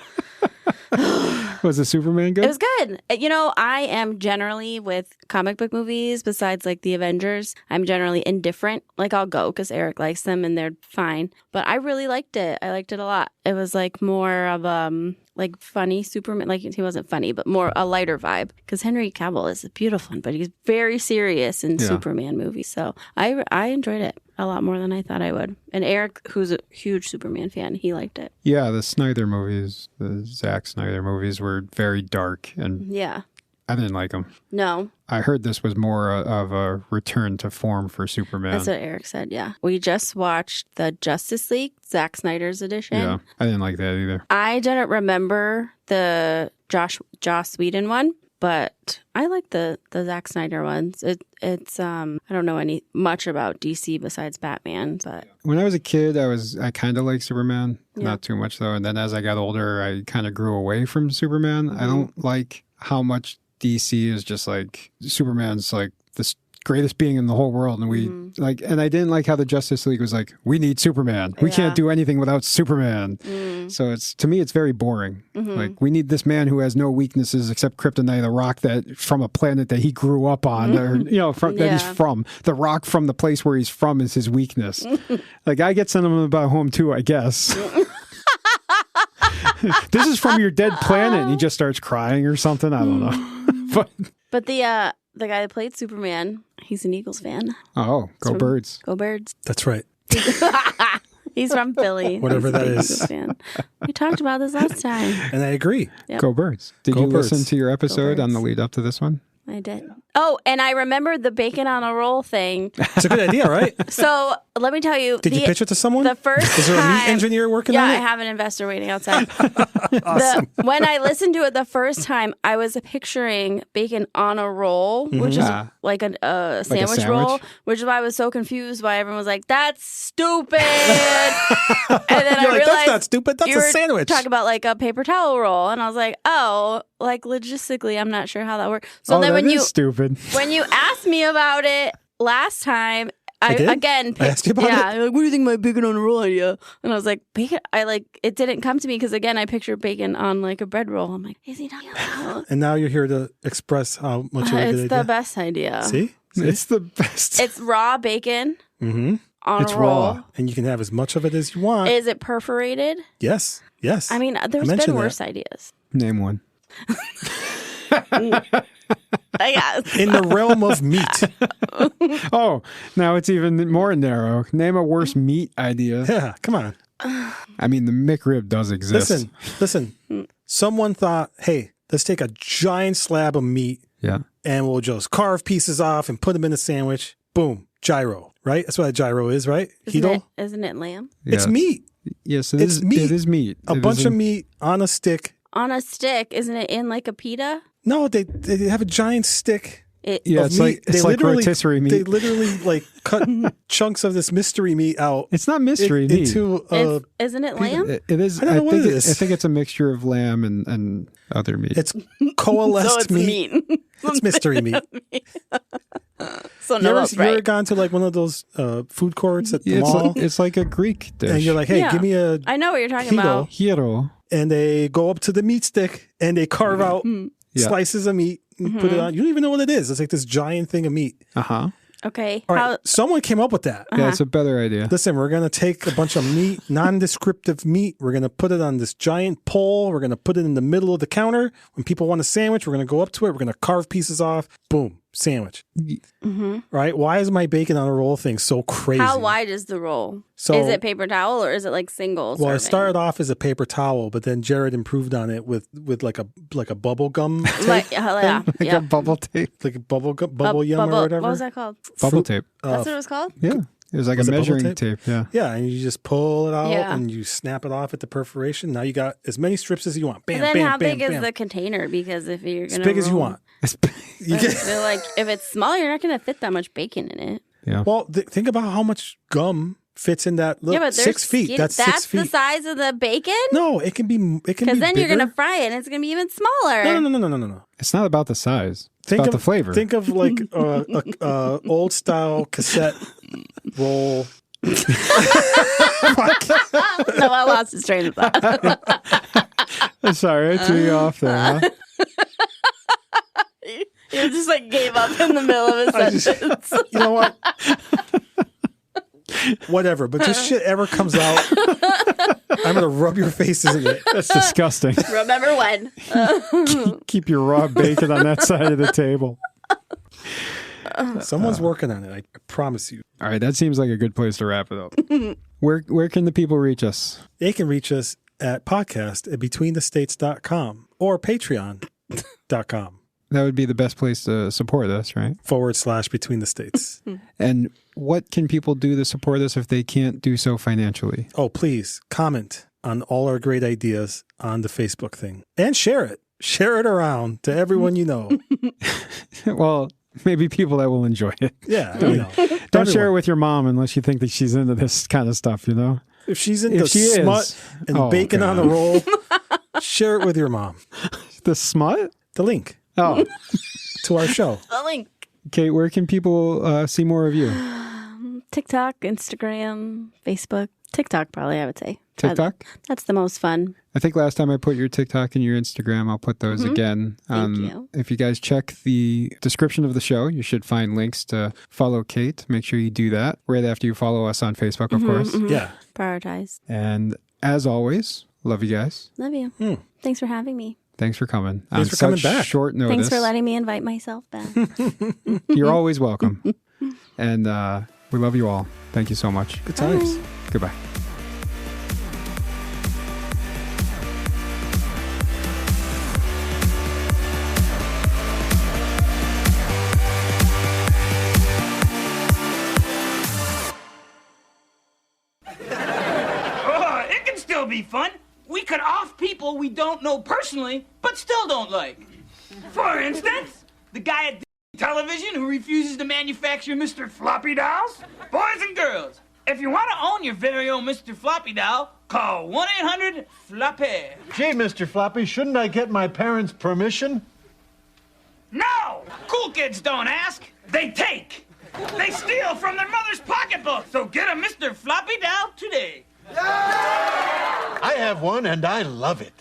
was the Superman good? It was good. You know, I am generally with comic book movies, besides like the Avengers, I'm generally indifferent. Like I'll go because Eric likes them and they're fine. But I really liked it. I liked it a lot. It was like more of like funny Superman. Like he wasn't funny, but more a lighter vibe. Because Henry Cavill is a beautiful one, but he's very serious in Superman movies. So I enjoyed it a lot more than I thought I would. And Eric, who's a huge Superman fan, he liked it. Yeah, the Snyder movies, the Zack Snyder movies were very dark, and Yeah. I didn't like them. No, I heard this was more of a return to form for Superman. that's what Eric said. Yeah. We just watched the Justice League, Zack Snyder's edition. Yeah, I didn't like that either. I didn't remember the Joss Whedon one, but I like the Zack Snyder ones. It's I don't know much about DC besides Batman, but When I was a kid, I kind of liked Superman, Yeah. not too much though. And then as I got older, I kind of grew away from Superman. I don't like how much DC is just like Superman's like the greatest being in the whole world, and we like. And I didn't like how the Justice League was like, we need Superman. We Yeah. can't do anything without Superman. So to me, it's very boring. Like we need this man who has no weaknesses except kryptonite, a rock that from a planet that he grew up on, or that he's from. The rock from the place where he's from is his weakness. Like I get sentiment about home too, I guess. This is from your dead planet, and he just starts crying or something. I don't know. But the guy that played Superman, he's an Eagles fan. Go Birds. Go Birds. That's right. He's from Philly. Whatever He's a that big is. Eagles fan. We talked about this last time. And I agree. Yep. Go Birds. Did Go you Birds. listen to your episode on Birds. the lead up to this one? I did. Oh, and I remembered the bacon on a roll thing. It's a good idea, right? So let me tell you. Did you pitch it to someone? The first Is there a meat time- engineer working Yeah, on I it? have an investor waiting outside. When I listened to it the first time, I was picturing bacon on a roll, which is like a sandwich roll, sandwich? which is why I was so confused why everyone was like, that's stupid. And then I You're like, realized that's not stupid. That's you a were sandwich. talking about like a paper towel roll. And I was like, oh, like logistically, I'm not sure how that works. So then that when is stupid. when you asked me about it last time, I did? again I asked you about yeah, it? you're like, what do you think of my bacon on a roll idea? And I was like, bacon. It didn't come to me because again, I pictured bacon on like a bread roll. I'm like, is he talking about? And now you're here to express how much of a good It's the idea. best idea. See? It's the best. It's raw bacon Mm-hmm. on It's a roll. raw, and you can have as much of it as you want. Is it perforated? Yes. I mean, there's been mentioned worse that. ideas. Name one. I guess. In the realm of meat. Oh, now it's even more narrow. Name a worse meat idea. Yeah, come on. I mean, the McRib does exist. Listen. Someone thought, hey, let's take a giant slab of meat Yeah. and we'll just carve pieces off and put them in a sandwich. Boom. Gyro, right? That's what a gyro is, right? Isn't it lamb? It's Yeah. meat. Yes, It's meat. It is meat. A It bunch is of meat on a stick. On a stick, isn't it in like a pita? No, they have a giant stick. Yeah, of it's meat. like rotisserie meat. They literally like cut chunks of this mystery meat out It's not mystery meat. into Isn't it lamb? It is. I don't know what it is. I think it's a mixture of lamb and other meat. it's coalesced So it's meat. meat. It's mystery meat. So You no, ever, that's you ever right. gone to like one of those food courts at the Yeah, mall? it's like a Greek dish. And you're like, hey, Yeah. give me a I know what you're talking Hito. about. Hiro. and they go up to the meat stick and they carve out Yeah. slices of meat and put it on. You don't even know what it is. It's like this giant thing of meat. Uh-huh. Okay. All right, someone came up with that. Yeah, it's a better idea. Listen, we're going to take a bunch of meat, nondescriptive meat. We're going to put it on this giant pole. We're going to put it in the middle of the counter. When people want a sandwich, we're going to go up to it. We're going to carve pieces off. Boom, sandwich. Right? Why is my bacon on a roll thing so crazy? How wide is the roll? So- is it paper towel or is it like single? Well, it serving? started off as a paper towel, but then Jared improved on it with like a bubble gum tape, Like, yeah, Like yeah. a bubble tape. like a bubble yum or whatever. What was that called? Bubble tape. That's what it was called. Yeah. It was like a Was it bubble measuring tape. Yeah. Yeah, and you just pull it out Yeah. and you snap it off at the perforation. Now you got as many strips as you want. Bam, And then bam, how bam, big bam. is the container? Because if you're As gonna big as you want. You I get, feel like if it's small, you're not gonna fit that much bacon in it. Yeah. well, think about how much gum fits in that little Yeah, but 6 feet. That's 6 feet. the size of the bacon. No, it can be. Because then you're bigger. gonna fry it, and it's gonna be even smaller. No. It's not about the size. It's about the flavor. Think of like a old style cassette roll. No, I lost his train of thought. Sorry, I threw you off there. Huh? You just like gave up in the middle of a sentence. You know what? Whatever, but this shit ever comes out, I'm gonna rub your faces in it. That's disgusting. Remember when? Keep your raw bacon on that side of the table. Someone's working on it. I promise you. All right, that seems like a good place to wrap it up. Where can the people reach us? They can reach us at podcast at betweenthestates.com or patreon.com. That would be the best place to support us, right? /between the states. And what can people do to support us if they can't do so financially? Oh, please comment on all our great ideas on the Facebook thing and share it. Share it around to everyone you know. Well, maybe people that will enjoy it. Yeah, you know. Don't share it with your mom unless you think that she's into this kind of stuff, you know? If she's into smut and bacon on the roll, share it with your mom. The smut? The link. Oh. To our show. The link. Kate, where can people see more of you? TikTok, Instagram, Facebook. TikTok, probably, I would say. TikTok? That's the most fun. I think last time I put your TikTok and your Instagram, I'll put those again. Thank you. If you guys check the description of the show, you should find links to follow Kate. Make sure you do that right after you follow us on Facebook, of course. Yeah. Prioritize. And as always, love you guys. Love you. Thanks for having me. Thanks for coming. Thanks for coming back. Short notice. Thanks for letting me invite myself back. You're always welcome. And we love you all. Thank you so much. Good times. Goodbye. It can still be fun. We could off people we don't know personally, but still don't like. For instance, the guy at television who refuses to manufacture Mr. Floppy dolls. Boys and girls, if you want to own your very own Mr. Floppy doll, call 1-800-FLOPPY. Gee, Mr. Floppy, shouldn't I get my parents' permission? No! Cool kids don't ask, they take. They steal from their mother's pocketbook, so get a Mr. Floppy doll today. I have one and I love it.